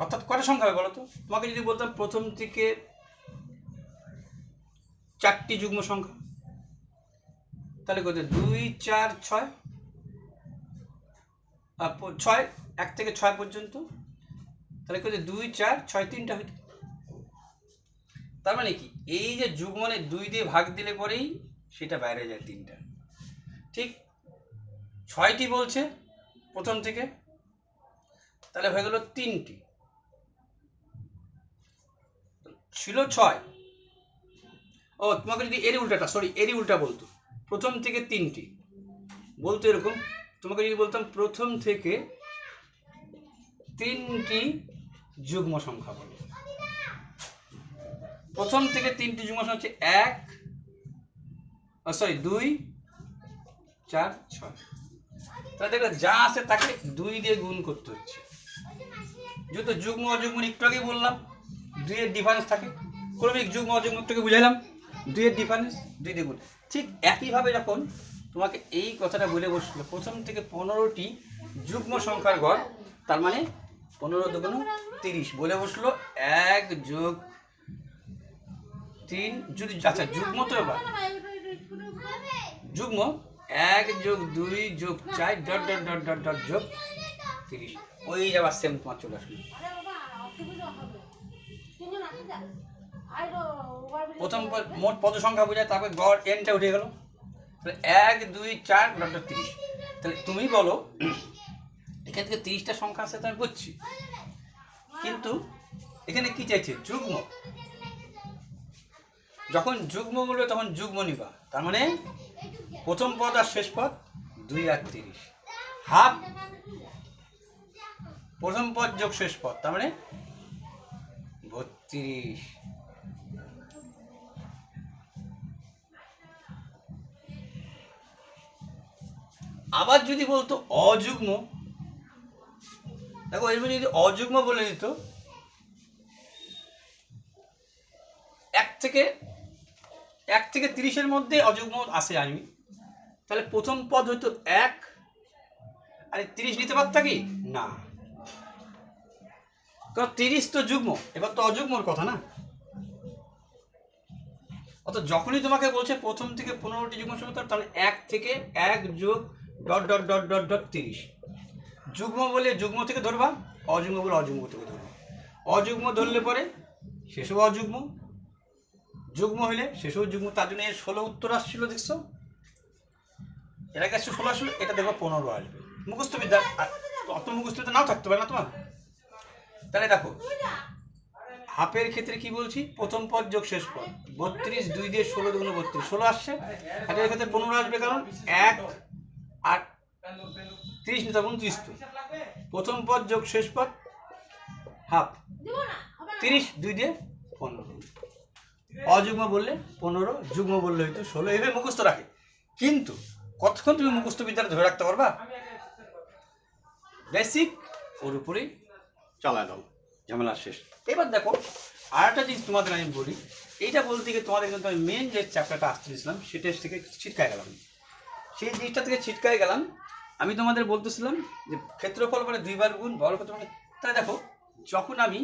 অর্থাৎ কটা সংখ্যা হবে বলো তো? তোমাকে যদি বলতাম প্রথম থেকে 4টি যুগ্ম সংখ্যা, তাহলে কত? 2, 4, 6, 6, 1 থেকে 6 পর্যন্ত, তাহলে কত? 2, 4, 6, 3টা হইতো। তার মানে কি, এই যে যুগ্মনে 2 দিয়ে ভাগ দিলে পরেই সেটা বাইরে যায় 3টা। ঠিক 6টি বলছে প্রথম থেকে, তাহলে হয়ে গেল 3টি, ছিল 6। ও তোমাকে যদি এরই উল্টা বলতো, প্রথম থেকে 3টি বলতো এরকম, তোমাকে যদি বলতাম প্রথম থেকে 3টি যুগ্ম সংখ্যা বলো। প্রথম থেকে 3টি যুগ্ম সংখ্যা হচ্ছে 2, 4, 6। তাহলে দেখবে যা আছে তাকে 2 দিয়ে গুণ করতে হচ্ছে, যেহেতু যুগ্ম অযুগ্ম একটু আগে বললাম 2 এর ডিফারেন্স থাকে। ক্রমিক যুগ্ম অযুগ্ম থেকে বুঝাইলাম 2 এর ডিফারেন্স, 2 দিয়ে গুণ। ঠিক একইভাবে যখন তোমাকে এই কথাটা বলে বসলো প্রথম থেকে 15টি যুগ্ম সংখ্যার গড়, তার মানে 15 দুগুণ 30 বলে বসলো 1 যোগ 3, যদি আচ্ছা যুগ্ম তো এবার যুগ্ম 1 যোগ 2 যোগ 4 dot dot dot dot dot যোগ 30, ওই যাবার সেম তোমার চলে আসবে। প্রথম মোট পদ সংখ্যা বোঝায়, তারপরে গড় এনটা উঠে গেল, তাহলে 1, 2, 4 ডট ডট 30। তাহলে তুমি বলো এখান থেকে 30টা সংখ্যা আছে তো আমি বুঝছি, কিন্তু এখানে কি চাইছে? যুগ্ম। যখন যুগ্ম বলবে তখন যুগ্ম নিবা, তার মানে প্রথম পদ আর শেষ পদ 2 আর 30, হাফ প্রথম পদ যোগ শেষ পদ, তার মানে 32। আবার যদি বলতো অযুগ্ম, দেখো এর যদি অযুগ্ম বলে দিত 1 থেকে 30-এর মধ্যে অযুগ্ম আসে আমি, তাহলে প্রথম পদ হইতো 1, আর 30 নিতে পারতা কি না, কারণ 30 তো যুগ্ম, এবার তো অযুগ্মর কথা না। অর্থাৎ যখনই তোমাকে বলছে প্রথম থেকে 15টি যুগ্ম সংখ্যা, তাহলে 1 থেকে 1 যোগ dot dot dot dot dot 30। যুগ্ম বলে যুগ্ম থেকে ধরবা, অযুগ্ম বলে অযুগ্ম থেকে ধরবা। অযুগ্ম ধরলে পরে শেষও অযুগ্ম, যুগ্ম হইলে শেষও যুগ্ম। তার জন্য এর 16 উত্তর আসছিল, দেখছো? এর আগে 16 আসলো, এটা দেখো 15 আসবে। মুখস্থ বিদ্যা, অত মুখস্থ বিদ্যা নাও থাকতে পারে না তোমার। তাহলে দেখো হাফের ক্ষেত্রে কি বলছি? প্রথম পদ যোগ শেষ পদ 32, 2 দিয়ে 16 দুগুণ 32, 16 আসছে। আর এর ক্ষেত্রে 15 আসবে, কারণ 1 আর 30 নিতে 29 তো। প্রথম পদ যোগ শেষ পদ হাফ 30, 2 দিয়ে 15। অযুগ্ম বললে 15, যুগ্ম বললে হয়তো 16, এভাবে মুখস্থ রাখে। কিন্তু কতক্ষণ তুমি মুখস্থ বিদ্যাটা ধরে রাখতে পারবা? বেসিক ওর উপরেই চালায় দাও, ঝামেলা শেষ। এবার দেখো আর একটা জিনিস তোমাদের আমি বলি, এইটা বলতে গিয়ে তোমাদের কিন্তু আমি মেন যে চ্যাপ্টারটা আসতে দিয়েছিলাম সেটা থেকে ছিটকায় গেলাম। সেই জিনিসটা থেকে ছিটকায় গেলাম। আমি তোমাদের বলতেছিলাম যে ক্ষেত্রফল মানে 2 বার গুণ বর্গক্ষেত্র মানে, তাই দেখো যখন আমি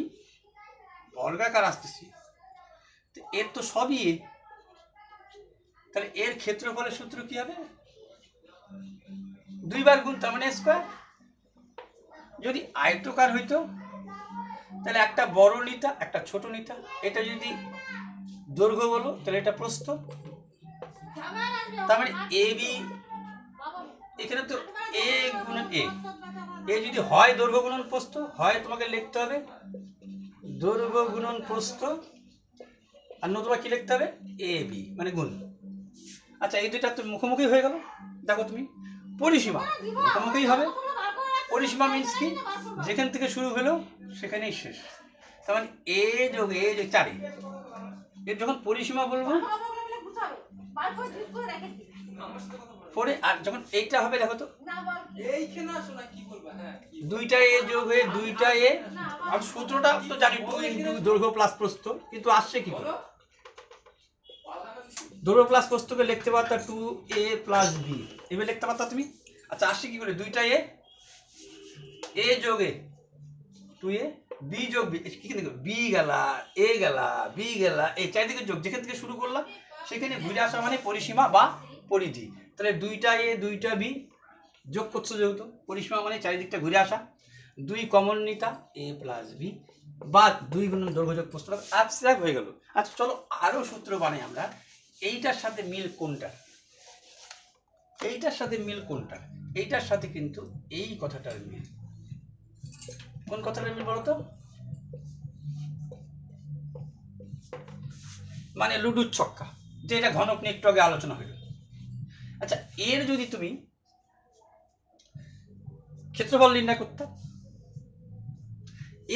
বর্গাকার আসতেছি তো এর তো সবই এ, তাহলে এর ক্ষেত্রফলের সূত্র কি হবে? 2 বার গুণ, তার মানে স্কয়ার। যদি আয়তকার হইতো তাহলে একটা বড় নিতা একটা ছোট নিতা, এটা যদি দৈর্ঘ্য বলো তাহলে এটা প্রস্থ, তার মানে এবি এখানে তো এ গুণন এ, এ যদি হয় দৈর্ঘ্য গুণন প্রস্থ, হয় তোমাকে লিখতে হবে দৈর্ঘ্য গুণন প্রস্থ, আর নতুবা কি লিখতে হবে এ বি মানে গুণ। আচ্ছা এই দুইটা তো মুখোমুখি হয়ে গেল। দেখো তুমি পরিসীমা মুখোমুখি হবে। পরিসীমা মিন্স কি, যেখান থেকে শুরু হলো সেখানেই শেষ। তার মানে এ যোগ এ যোগ 4, এর যখন পরিসীমা বলবো পরে, আর যখন এইটা হবে দেখো তো দুইটা এ যোগ হয়ে দুইটা এ, আর সূত্রটা তো জানি 2 ইন্টু দৈর্ঘ্য প্লাস প্রস্থ, কিন্তু আসছে কি করে দৈর্ঘ্য প্লাস প্রস্থকে লিখতে পারতা 2a প্লাস b, এভাবে লিখতে পারতা তুমি। আচ্ছা আসছে কি করে, দুইটা এ যোগ এ 2a, b যোগ b, কি দেখো b গেলা a গেলা b গেলা, এই চারিদিকে যোগ, যেখান থেকে শুরু করলাম সেখানে ঘুরে আসা মানে পরিসীমা বা পরিধি। তাহলে দুইটা এ দুইটা বি যোগ করছো, যেহেতু পরিসীমা মানে চারিদিকটা ঘুরে আসা, 2 common Nita a plus b বা 2 গুণন দৈর্ঘ্য যোগ প্রস্থ, অ্যাবস্ট্রাক্ট হয়ে গেল। আচ্ছা চলো আরো সূত্র বানাই আমরা। এইটার সাথে মিল কোনটা, এইটার সাথে মিল কোনটা, এইটার সাথে কিন্তু এই কথাটার মিল। কোন কথাটার মিল বলতো, মানে লুডুর ছক্কা, যেটা ঘনক নিয়ে একটু আগে আলোচনা হইল। আচ্ছা এর যদি তুমি ক্ষেত্রফল নির্ণয় করতে,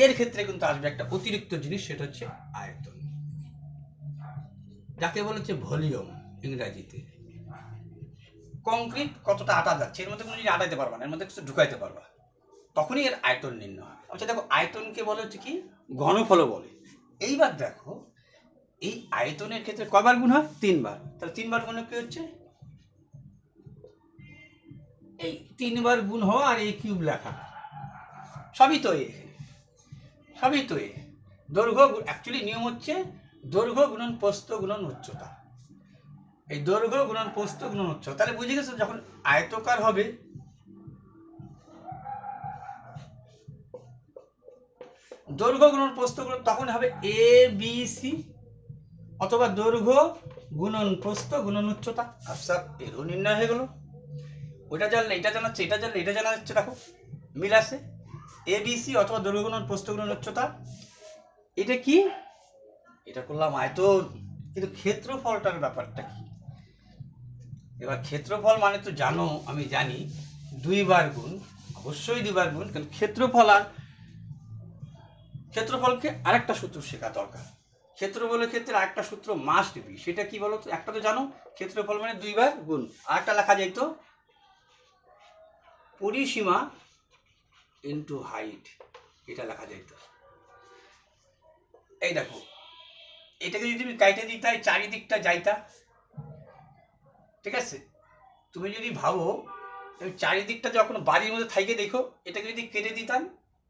এর ক্ষেত্রে কিন্তু আসবে একটা অতিরিক্ত জিনিস, সেটা হচ্ছে আয়তন, যাকে বলেছে ভলিউম ইংরেজিতে। কংক্রিট কতটা আটা যাচ্ছে, এর মধ্যে কোনো জিনিস আটাইতে পারবা না, এর মধ্যে কিছু ঢুকাইতে পারবা, তখনই এর আয়তন নির্ণয় হয়। আচ্ছা দেখো আয়তনকে বলে হচ্ছে কি, ঘনফল বলে। এইবার দেখো এই আয়তনের ক্ষেত্রে কয়বার গুণ হয়, 3 বার। তাহলে 3 বার গুণে কি হচ্ছে, এই 3 বার গুণ হওয়া আর এই কিউব লেখা, সবই তো সবই তো দৈর্ঘ্য, অ্যাকচুয়ালি নিয়ম হচ্ছে দৈর্ঘ্য গুণন প্রস্থ গুণন উচ্চতা, এই দৈর্ঘ্য গুণন প্রস্থ গুণন উচ্চতা। তাহলে বুঝে গেছো, যখন আয়তকার হবে দৈর্ঘ্য গুণন প্রস্থ গুণন, তখন হবে এ বি সি, অথবা দৈর্ঘ্য গুণন প্রস্থ গুণন উচ্চতা। আচ্ছা এরও নির্ণয় হয়ে গেল, ওইটা জানলে এটা জানাচ্ছে, এটা জানলে এটা জানা যাচ্ছে। দেখো মিল আছে, এ বি সি অথবা দৈর্ঘ্য গুণন প্রস্থ গুণন উচ্চতা। এটা কি, এটা করলাম আয়তন, কিন্তু ক্ষেত্রফলটার ব্যাপারটা কি। এবার ক্ষেত্রফল মানে তো জানো, আমি জানি 2 বার গুণ, অবশ্যই 2 বার গুণ, কিন্তু ক্ষেত্রফল আর ক্ষেত্রফলকে আরেকটা সূত্র শেখা দরকার। ক্ষেত্রফলের ক্ষেত্রে আরেকটা সূত্র মাস্ট বি, সেটা কি বলো তো, একটা তো জানো ক্ষেত্রফল মানে 2 বার গুণ, আরেকটা লেখা যায় তো পরিসীমা ইনটু হাইট, এটা লেখা যায় তো। এই দেখো এটাকে যদি তুমি কাইটে দিতে চারিদিকটা যাইতা, ঠিক আছে, তুমি যদি ভাবো চারিদিকটা যখন বাড়ির মধ্যে থাইকে দেখো, এটাকে যদি কেটে দিতাম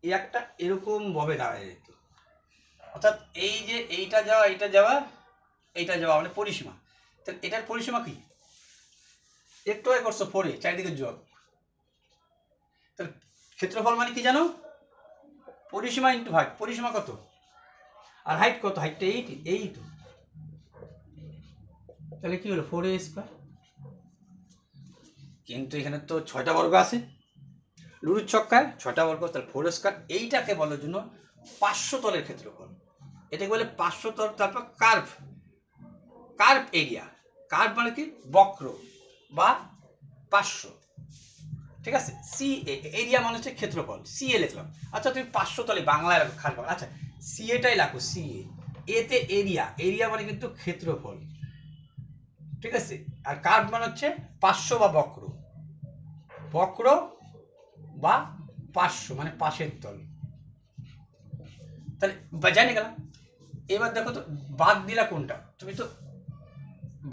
এই একটা এরকম ভাবে দাঁড়ায় যেত, অর্থাৎ এই যে এইটা যাওয়া এইটা যাওয়া এইটা যাওয়া মানে পরিসীমা। তাহলে এটার পরিসীমা কি, একটু আগে করছো 4 চারিদিকে যোগ, তাহলে ক্ষেত্রফল মানে কি জানো, পরিসীমা ইন্টু হাইট। পরিসীমা কত আর হাইট কত, হাইটটা এই তো, তাহলে কি হলো 4a স্কয়ার। কিন্তু এখানে তো 6টা বর্গ আছে, লুডুর ছক্কায় 6টা বর্গ, তাহলে 4 স্কয়ার। এইটাকে বলার জন্য 500 তলের ক্ষেত্রফল, এটাকে বলে 500 তল। তারপর কার্ভ, কার্ভ এরিয়া, কার্ভ মানে কি বক্র বা 500, ঠিক আছে। সি এরিয়া মানে হচ্ছে ক্ষেত্রফল, সি এ লিখলাম। আচ্ছা তুমি 500 তলে বাংলায় রাখো, খারাপ, আচ্ছা সি এটাই রাখো, সি এতে এরিয়া, এরিয়া মানে কিন্তু ক্ষেত্রফল, ঠিক আছে। আর কার্ভ মানে হচ্ছে 500 বা বক্র, বক্র বা 500 মানে পাশের তল, তাহলে জানি গেলাম। এবার দেখো তো বাদ দিলা কোনটা, তুমি তো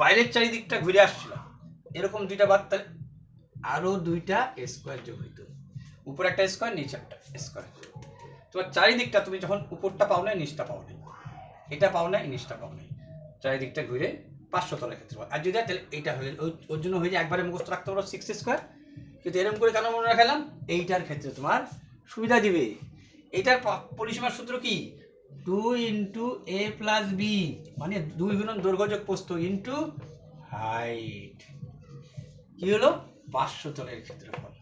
বাইরের চারিদিকটা ঘুরে আসছিল, এরকম 2টা বাদ, তাহলে আরো 2টা স্কয়ার যোগ হইতো, উপরে একটা স্কয়ার নিচে একটা স্কয়ার। তোমার চারিদিকটা তুমি যখন উপরটা পাও না নিচটা পাও না, এটা পাও না নিচটা পাও না, চারিদিকটা ঘুরে 500 তলের ক্ষেত্রে। আর যদি তাহলে এটা হলে ওর জন্য হয়ে যায় একবারে মুখস্থ রাখতে পারো 6 স্কয়ার। কিন্তু এরকম করে কেন মনে রাখালাম, এইটার ক্ষেত্রে তোমার সুবিধা দিবে। এইটার পরিসীমার সূত্র কি, 2 ইন্টু এ প্লাস বি, মানে 2 গুণন দৈর্ঘ্য যোগ প্রস্থ ইন্টু হাইট। কি হলো পার্শ্বতলের ক্ষেত্রফল।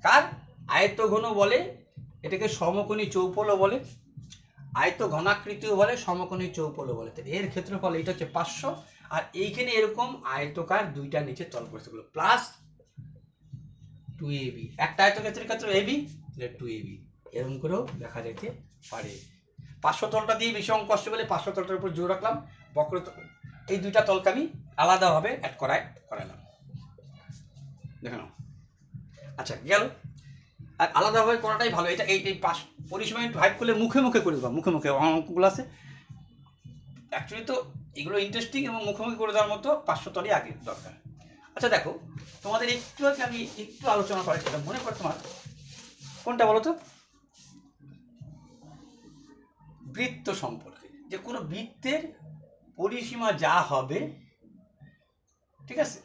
কার? আয়তঘন বলে, এটাকে সমকোণী চৌপলও বলে, আয়ত ঘনাকৃতিও বলে, সমকোণী চৌপলও বলে। এর ক্ষেত্রফল এটা হচ্ছে 500। আর এইখানে এরকম আয়তকার দুইটা নিচে তল পড়ছে প্লাস 2ab, একটা আয়তক্ষেত্রের ক্ষেত্রে এবি, 2ab, এরকম করেও দেখা যেতে পারে। 500 তলটা দিয়ে বেশি অঙ্ক আসছে বলে 500 তলটার উপর জোর রাখলাম। বক্রতল, এই দুইটা তলকে আমি আলাদাভাবে অ্যাড করালাম, দেখে নাও। আচ্ছা গেল। আর আলাদাভাবে করাটাই ভালো। এটা এই পরিসীমা একটু হাইট করলে মুখে মুখে করে দেবা, মুখে মুখে অঙ্কগুলো আছে অ্যাকচুয়ালি, তো এগুলো ইন্টারেস্টিং এবং মুখোমুখি করে দেওয়ার মতো 500 তলই আগে দরকার। আচ্ছা দেখো, তোমাদের একটু আগে আমি একটু আলোচনা করেছিলাম, মনে করো তোমার কোনটা বলো তো? বৃত্ত সম্পর্কে, যে কোনো বৃত্তের পরিসীমা যা হবে, ঠিক আছে,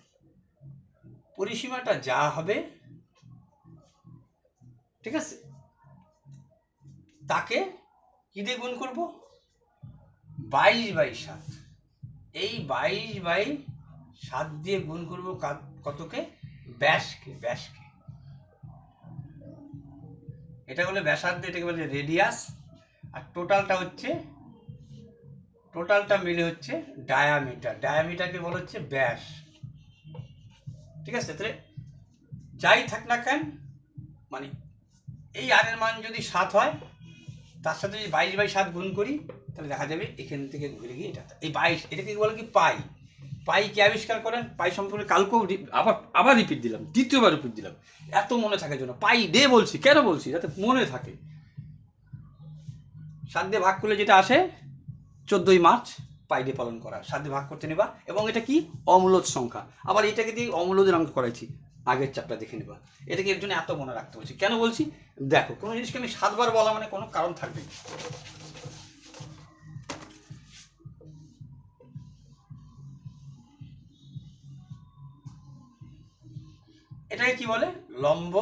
পরিসীমাটা যা হবে, ঠিক আছে, তাকে কি দিয়ে গুণ করব? 22/7। এই 22/7 দিয়ে গুণ করব কতকে? ব্যাসকে। ব্যাসকে, এটা বলে ব্যাসার্ধ, এটাকে বলে রেডিয়াস। আর টোটালটা হচ্ছে, টোটালটা মিলে হচ্ছে ডায়ামিটার। ডায়ামিটারকে বলা হচ্ছে ব্যাস, ঠিক আছে। তাহলে যাই থাক না কেন, মানে এই আর এর মান যদি 7 হয়, তার সাথে যদি 22/7 গুণ করি, তাহলে দেখা যাবে এখান থেকে ঘুরে গিয়ে এটা, এই 22, এটাকে বলে কি পাই। পাই কে আবিষ্কার করেন? পাই সম্পর্কে কালকেও আবার রিপিট দিলাম, দ্বিতীয়বার রিপিট দিলাম, এত মনে থাকার জন্য। পাই ডে বলছি, কেন বলছি? যাতে মনে থাকে। 7 দিয়ে ভাগ করলে যেটা আসে, 14ই মার্চ পাই ডে পালন করা। 7 দিয়ে ভাগ করতে নেবা, এবং এটা কি? অমূলদ সংখ্যা। আবার এটাকে দিয়ে অমূলদের অঙ্ক করাইছি, আগের চ্যাপ্টার দেখে নেবা। এটাকে এর জন্য এত মনে রাখতে বলছি। কেন বলছি? দেখো, কোনো জিনিসকে আমি 7 বার বলা মানে কোনো কারণ থাকবে। এটাকে কি বলে? লম্ব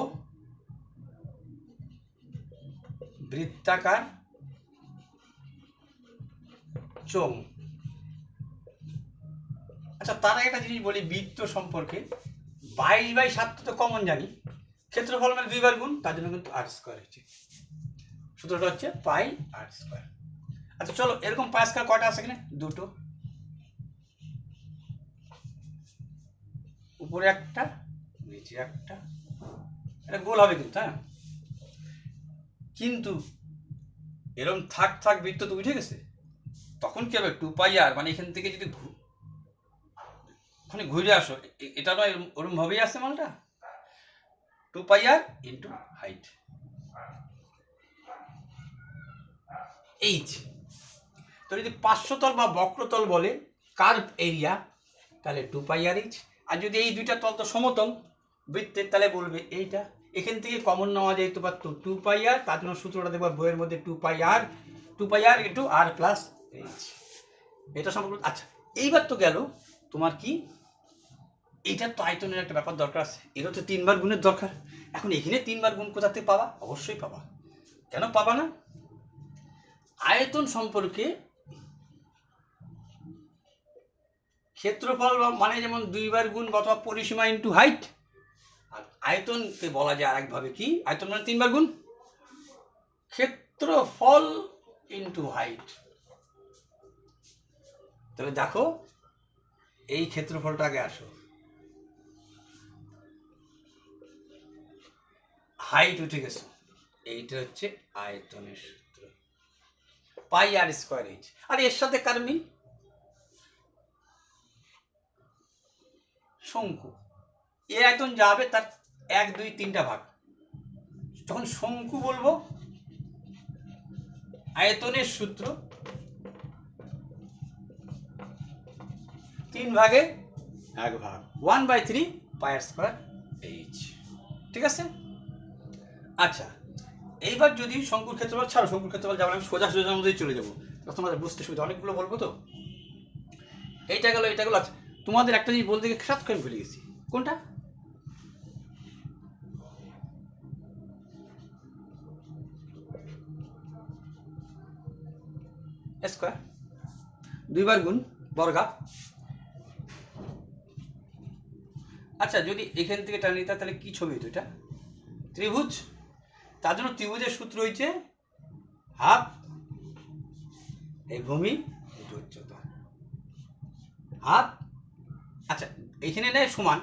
বৃত্তাকার চোঙ। আচ্ছা, তার একটা জিনিস বলি বৃত্ত সম্পর্কে। 22/7 তো কমন জানি, ক্ষেত্রফল মানে 2 বার গুণ, তার জন্য কিন্তু r স্কয়ার হচ্ছে। সূত্রটা হচ্ছে পাই r স্কয়ার। আচ্ছা চলো, এরকম পাই স্কয়ার কয়টা আছে এখানে? দুটো, উপরে একটা, নিচে একটা। এটা গোল হবে কিন্তু, হ্যাঁ। কিন্তু এরকম থাক বৃত্ত তো উঠে গেছে, তখন কি হবে? 2πr, মানে এখান থেকে যদি ওখানে ঘুরে আসো, এটা নয় ওরকম ভাবেই আসছে মালটা, 2πr ইন্টু হাইট, এইচ। তো যদি পার্শ্বতল বা বক্রতল বলে কার্ভ এরিয়া, তাহলে 2πr/h। আর যদি এই দুইটা তল তো সমতল বৃত্তের, তাহলে বলবে এইটা। এখান থেকে কমন নেওয়া যেতে পারত 2πr, তার জন্য সূত্রটা দেখবা বইয়ের মধ্যে 2πr into r plus H, এটা সম্পর্কে। আচ্ছা, এইবার তো গেল তোমার কি, এইটার তো আয়তনের একটা ব্যাপার দরকার আছে, এরও তো 3 বার গুণের দরকার। এখন এখানে 3 বার গুণ কোথা থেকে পাবা? অবশ্যই পাবা। কেন পাবা না? আয়তন সম্পর্কে ক্ষেত্রফল মানে যেমন 2 বার গুণ অথবা পরিসীমা ইন্টু হাইট, আর আয়তনকে বলা যায় আরেকভাবে কি? আয়তন মানে 3 বার গুণ ক্ষেত্রফল ইন্টু হাইট। তাহলে দেখো, এই ক্ষেত্রফলটা আগে আসো, হাইট উঠে গেছে, এইটা হচ্ছে আয়তনের সূত্র, পাই আর স্কয়ার এইচ। আর এর সাথে কার মিল? শঙ্কু। এ আয়তন যা হবে তার 1, 2, 3টা ভাগ। যখন শঙ্কু বলবো, আয়তনের সূত্র 3 ভাগে 1 ভাগ, 1/3 পাই আর স্কয়ার এইচ, ঠিক আছে। আচ্ছা, এইবার যদি শঙ্কুর ক্ষেত্রফল ছাড়ো, শঙ্কুর ক্ষেত্রফল যাবো, আমি সোজা মধ্যেই চলে যাবো, তোমাদের বুঝতে সুবিধা। অনেকগুলো বলবো তো, এইটা গেল, এটা গেল। আচ্ছা, তোমাদের একটা জিনিস বলতে গিয়ে সাত করে ভুলে গেছি, কোনটা? স্কয়ার, 2 বার গুণ বর্গা। আচ্ছা যদি এখান থেকে টানি তাহলে কি ছবি হতো? এটা ত্রিভুজ। তার জন্য ত্রিভুজের সূত্র হয়েছে হাফ এই ভূমি ইন্টু উচ্চতা, হাফ। আচ্ছা এখানে নেয় সমান,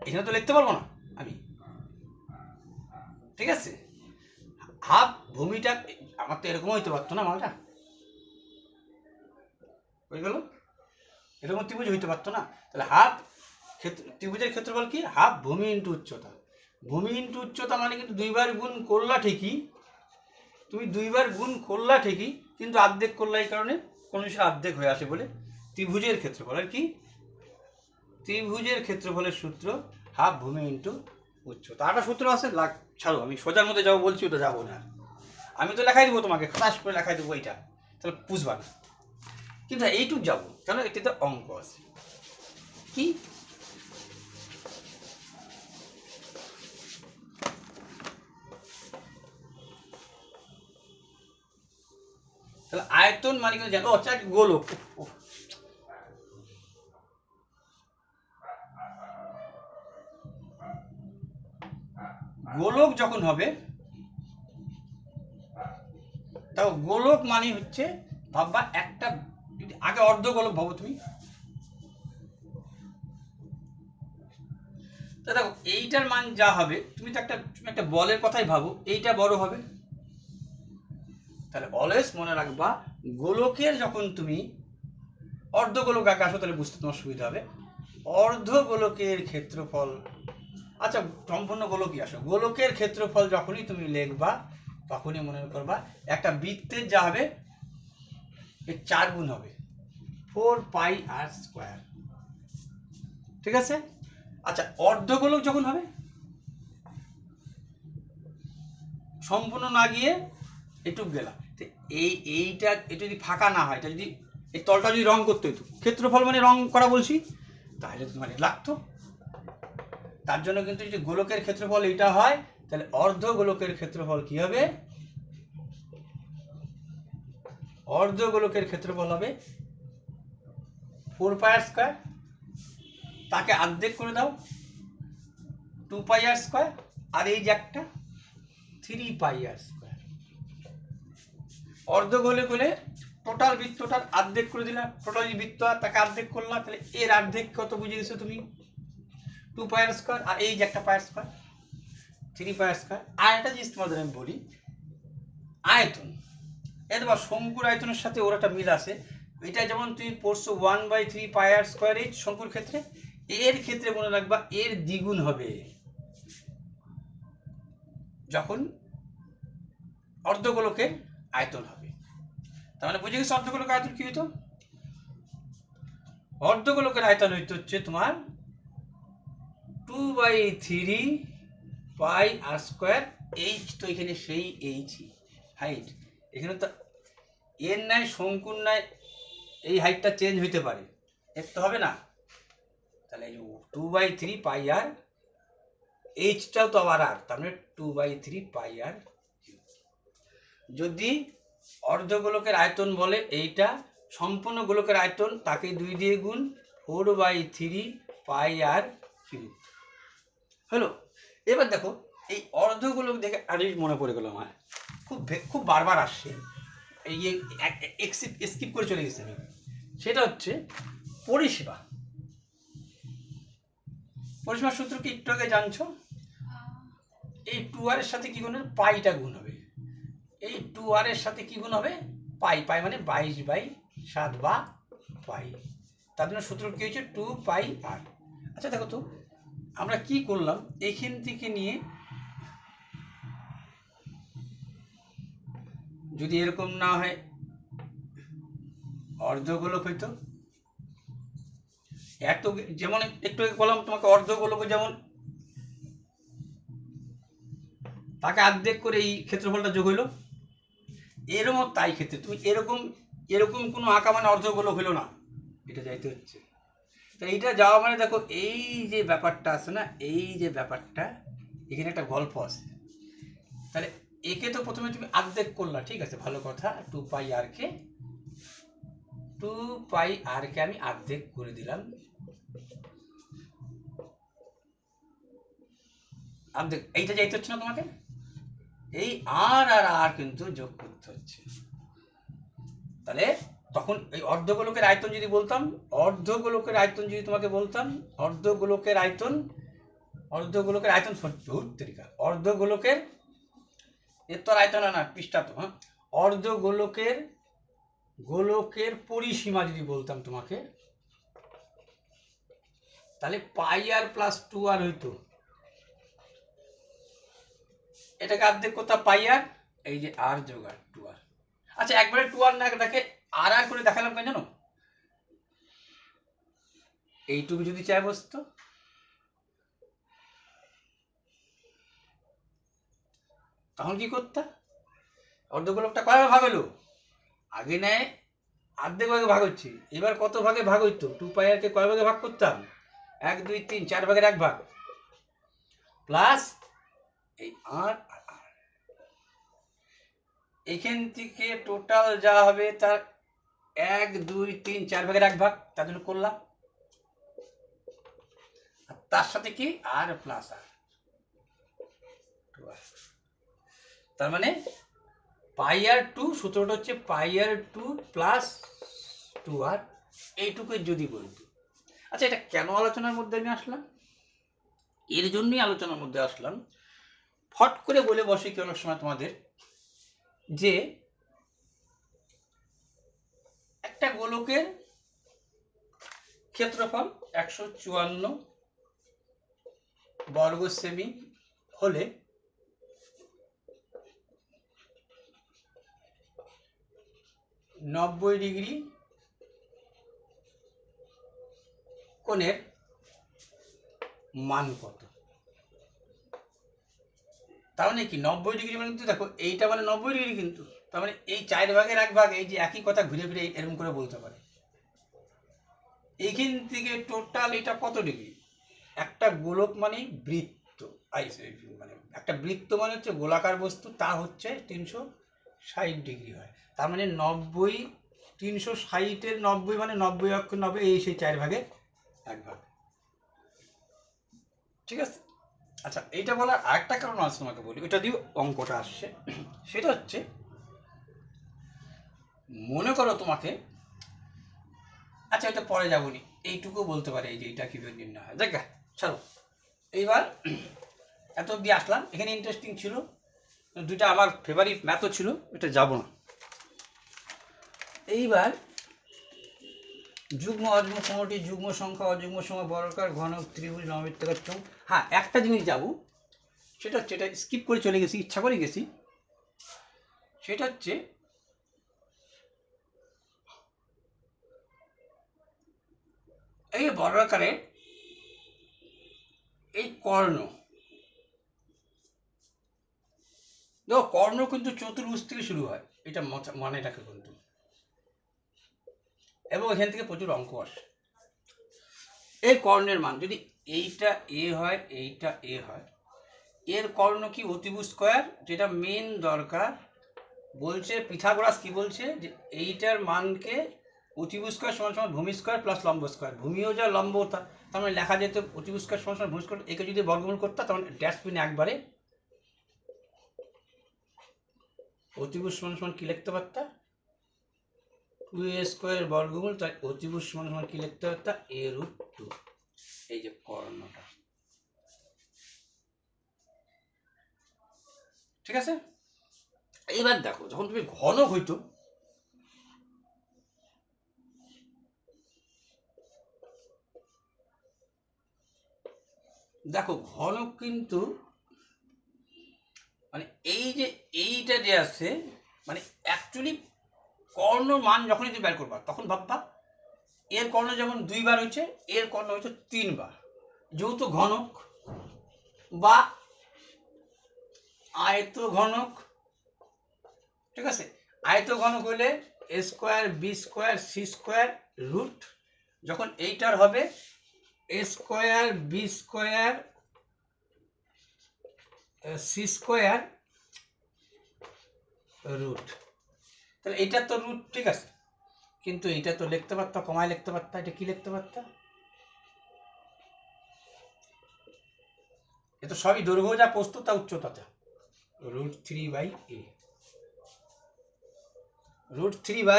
এখানে তো লিখতে পারবো না আমি, ঠিক আছে? হাফ ভূমিটা আমার তো এরকম হইতে পারতো না, মালটা হয়ে গেল, এরকম ত্রিভুজ হইতে পারতো না। তাহলে হাফ ত্রিভুজের ক্ষেত্রফল কি? হাফ ভূমি ইন্টু উচ্চতা। ভূমি ইন্টু উচ্চতা মানে কিন্তু দুইবার গুণ করলা ঠিকই, তুমি দুইবার গুণ করলা ঠিকই, কিন্তু অর্ধেক করলা এই কারণে কোন বিষয় অর্ধেক হয়ে আসে বলে ত্রিভুজের ক্ষেত্রফল। আর কি? ত্রিভুজের ক্ষেত্রফলের সূত্র হাফ ভূমি ইন্টু উচ্চতা। আটা সূত্র আছে, ছাড়ো, আমি সোজার মধ্যে যাবো বলছি, ওটা যাবো না। আমি তো লেখাই দেবো তোমাকে, খাস করে লেখাই দেবো এইটা, তাহলে বুঝবা না। কিন্তু এইটুক যাবো, কেন? এটিতে অঙ্ক আছে। কি? তাহলে আয়তন মানে কিন্তু জানো, আচ্ছা গোলক। গোলক যখন হবে, তাও গোলক মানে হচ্ছে, ভাববা একটা, আগে অর্ধ গোলক ভাবো তুমি। তা দেখো এইটার মান যা হবে, তুমি তো একটা বলের কথাই ভাবো, এইটা বড় হবে। তাহলে অলওয়েজ মনে রাখবা, গোলকের যখন তুমি অর্ধ গোলক আগে আসো, তাহলে বুঝতে তোমার সুবিধা হবে। অর্ধ গোলকের ক্ষেত্রফল, আচ্ছা সম্পূর্ণ গোলকই আসো, গোলকের ক্ষেত্রফল যখনই তুমি লিখবা, তখনই মনে করবা একটা বৃত্তের যা হবে এর 4 গুণ হবে, 4πr²। ঠিক আছে? আচ্ছা অর্ধ গোলক যখন হবে, সম্পূর্ণ না গিয়ে এটুক গেলা, এইটা এটা যদি ফাঁকা না হয়, এটা যদি এই তলটা যদি রং করতে হতো, ক্ষেত্রফল মানে রং করা বলছি, তাহলে মানে লাগতো। তার জন্য কিন্তু যদি গোলকের ক্ষেত্রফল এটা হয়, তাহলে অর্ধ গোলকের ক্ষেত্রফল কি হবে? অর্ধ গোলকের ক্ষেত্রফল হবে 4πr²। তাকে অর্ধেক করে দাও, 2πr²। আর এই যে একটা 3πr²। অর্ধ গোলক হলে টোটাল বৃত্তটার অর্ধেক করে দিলাম, টোটাল বৃত্ত তাকে অর্ধেক করলাম, তাহলে এর অর্ধেক কত বুঝে গেছো তুমি? 2πr²। আর এই যে একটা πr², 3πr²। আর একটা জিনিস তোমাদের আমি বলি, আয়তন, এ তোমার শঙ্কুর আয়তনের সাথে ওর একটা মিল আছে। এটা যেমন তুমি পড়ছো 1/3πr², শঙ্কুর ক্ষেত্রে, এর ক্ষেত্রে মনে রাখবা এর দ্বিগুণ হবে যখন অর্ধগোলকের আয়তন হবে। তার মানে বুঝে গেছো অর্ধগোলকের আয়তন কি হইতো? অর্ধগোলকের আয়তন হচ্ছে তোমার 2/3πr²। এইচ তো এখানে সেই এইচ হাইট, এখানে তো এর নাই শঙ্কুর নাই, এই হাইটটা চেঞ্জ হইতে পারে, এর তো হবে না। তাহলে 2/3πr, এইচটাও তো আবার আর, তার মানে 2/3πr। যদি অর্ধগোলকের আয়তন বলে এইটা, সম্পূর্ণ গোলকের আয়তন তাকে 2 দিয়ে গুণ, 4/3πr কিউব হলো। এবার দেখো এই অর্ধগোলক দেখে আরেক মনে পড়ে গেল আমার, খুব বারবার আসছে, এই স্কিপ করে চলে গেছে আমি। সেটা হচ্ছে পরিসীমা। পরিসীমার সূত্র কি একটু আগে জানছো? এই 2r এর সাথে কি গুণ হবে? পাইটা গুণ হবে। এই 2r এর সাথে কি গুণ হবে? পাই। পাই মানে 22/7 বা পাই। তার জন্য সূত্র কি হচ্ছে? 2πr। আচ্ছা দেখো তো আমরা কি করলাম, এইখান থেকে নিয়ে যদি এরকম না হয় অর্ধগোলক হইতো, এত যেমন একটু বললাম তোমাকে, অর্ধগোলক যেমন তাকে অর্ধেক করে এই ক্ষেত্রফলটা যোগ হইলো, এরকম তাই ক্ষেত্রে তুমি এরকম কোনো আঁকা মানে অর্ধগোলক হইলো না, এটা যাইতে হচ্ছে। তো এইটা যাওয়া মানে দেখো এই যে ব্যাপারটা আছে না, এই যে ব্যাপারটা, এখানে একটা গল্প আছে। তাহলে একে তো প্রথমে তুমি অর্ধেক করলা, ঠিক আছে, ভালো কথা, 2πr কে আমি অর্ধেক করে দিলাম, অর্ধেক এইটা যাইতে হচ্ছে না তোমাকে, এই আর আর আর কিন্তু যোগ করতে হচ্ছে। তাহলে তখন এই অর্ধগোলকের আয়তন যদি বলতাম, অর্ধগোলকের আয়তন যদি তোমাকে বলতাম, অর্ধগোলকের আয়তন, অর্ধগোলকের আয়তন অর্ধগোলকের, এর তো আয়তন না পৃষ্ঠা তো, হ্যাঁ, অর্ধগোলকের গোলকের পরিসীমা যদি বলতাম তোমাকে, তাহলে পাই আর প্লাস 2r হইতো। এটাকে অর্ধেক কোথা পাই আর, এই যে আর যোগ আর 2r। আচ্ছা একবারে 2r না দেখে আর আর করে দেখালাম কেন জানো, এইটুকু যদি চাই বসতো, তখন কি করতে, অর্ধগোলকটা কয় ভাগ হলো, আগে নেয় অর্ধেক ভাগে ভাগ হচ্ছে, এবার কত ভাগে ভাগ হইতো, 2 পাই আর কে কয় ভাগে ভাগ করতাম, 1 2 3 4 ভাগের 1 ভাগ, প্লাস এই আর এখান থেকে টোটাল যা হবে তার 1 2 3 4 ভাগের 1 ভাগ, তার জন্য করলাম, তার সাথে কি আর প্লাস আর, তার মানে পাই আর 2, সূত্রটা হচ্ছে পাই আর 2 প্লাস 2r, এইটুকু যদি বলতো। আচ্ছা এটা কেন আলোচনার মধ্যে আমি আসলাম, এর জন্যই আলোচনার মধ্যে আসলাম, ফট করে বলে বসে কি অনেক সময় তোমাদের, যে একটা গোলকের ক্ষেত্রফল 154 বর্গ সেমি হলে 90 ডিগ্রি কোণের মান কত। তার মানে কি 90 ডিগ্রি মানে কিন্তু দেখো এইটা মানে 90 ডিগ্রি, কিন্তু তার মানে এই 4 ভাগের 1 ভাগ, এই যে একই কথা ঘুরে ফিরে এরকম করে বলতে পারে। এইখান থেকে টোটাল এটা কত ডিগ্রি, একটা গোলক মানে বৃত্ত, মানে একটা বৃত্ত মানে হচ্ছে গোলাকার বস্তু, তা হচ্ছে 360 ডিগ্রি হয়। তার মানে 90, 360-এর 90 মানে 90 অক্ষ 90, এই সেই 4 ভাগের 1 ভাগ, ঠিক আছে। আচ্ছা এইটা বলার আরেকটা কারণ আছে তোমাকে বলি, ওইটা দিয়ে অঙ্কটা আসছে, সেটা হচ্ছে মনে করো তোমাকে, আচ্ছা এটা পরে যাবনি, এইটুকু বলতে পারে এই যে এটা কিভাবে নির্ণয় হয়, দেখ ছাড়ো। এইবার এত অব্দি আসলাম, এখানে ইন্টারেস্টিং ছিল দুইটা আমার ফেভারিট ম্যাথও ছিল, এটা যাব না। এইবার যুগ্ম অযুগ্ম সমষ্টি, যুগ্ম সংখ্যা, অযুগ্ম সংখ্যা, বর্গাকার, ঘনক, ত্রিভুজ, লম্ববৃত্তাকার চোঙ। হ্যাঁ একটা জিনিস যাব, সেটা হচ্ছে, এটা স্কিপ করে চলে গেছি, ইচ্ছা করে গেছি, সেটা হচ্ছে এই বর্গাকারে এই কর্ণ, দেখো কর্ণ কিন্তু চতুর্ভুজ থেকে শুরু হয়, এটা মানেটাকে কিন্তু, এবং এখান থেকে প্রচুর অঙ্ক আসে। এই কর্ণের মান যদি এইটা এ হয়, এইটা এ হয়, এর কর্ণ কি অতিভুজ স্কয়ার, যেটা মেন দরকার, বলছে পিথাগোরাস কি বলছে, যে এইটার মানকে অতিভুজ স্কয়ার সমান সমান ভূমি স্কয়ার প্লাস লম্ব স্কয়ার, ভূমিও যা লম্ব তা, তার মানে লেখা যেত অতিভুজ স্কয়ার সমান সমান ভূমি স্কয়ার, একে যদি বর্গমূল করতাম তার মানে ড্যাশ পিনে একবারে অতিভুজ সমান সমান কি লিখতে পারতাম, 2a স্কয়ার বর্গমূল, তাই অতিভুজ সমান সমান কি লিখতে পারতাম, a√2, এই যে কর্ণটা, ঠিক আছে। এইবার দেখো যখন তুমি ঘনক হইতো, দেখো ঘনক কিন্তু মানে এই যে এইটা যে আছে, মানে অ্যাকচুয়ালি কর্ণ মান যখন তুমি বের করবা তখন ভাববা এর কর্ণ যেমন 2 বার হয়েছে, এর কর্ণ হচ্ছে 3 বার, যেহেতু ঘনক বা আয়ত ঘনক, ঠিক আছে। আয়ত ঘনক হলে a square B square C square root, যখন এইটার হবে a square B square C square root, তাহলে এইটা তো রুট, ঠিক আছে, কিন্তু এইটা তো লিখতে পারতাম, কমায় লিখতে পারতাম, এটা কি লিখতে পারতাম, এ তো সবই দৈর্ঘ্য যা প্রস্থ তা উচ্চতাতে। √3/a, √3/a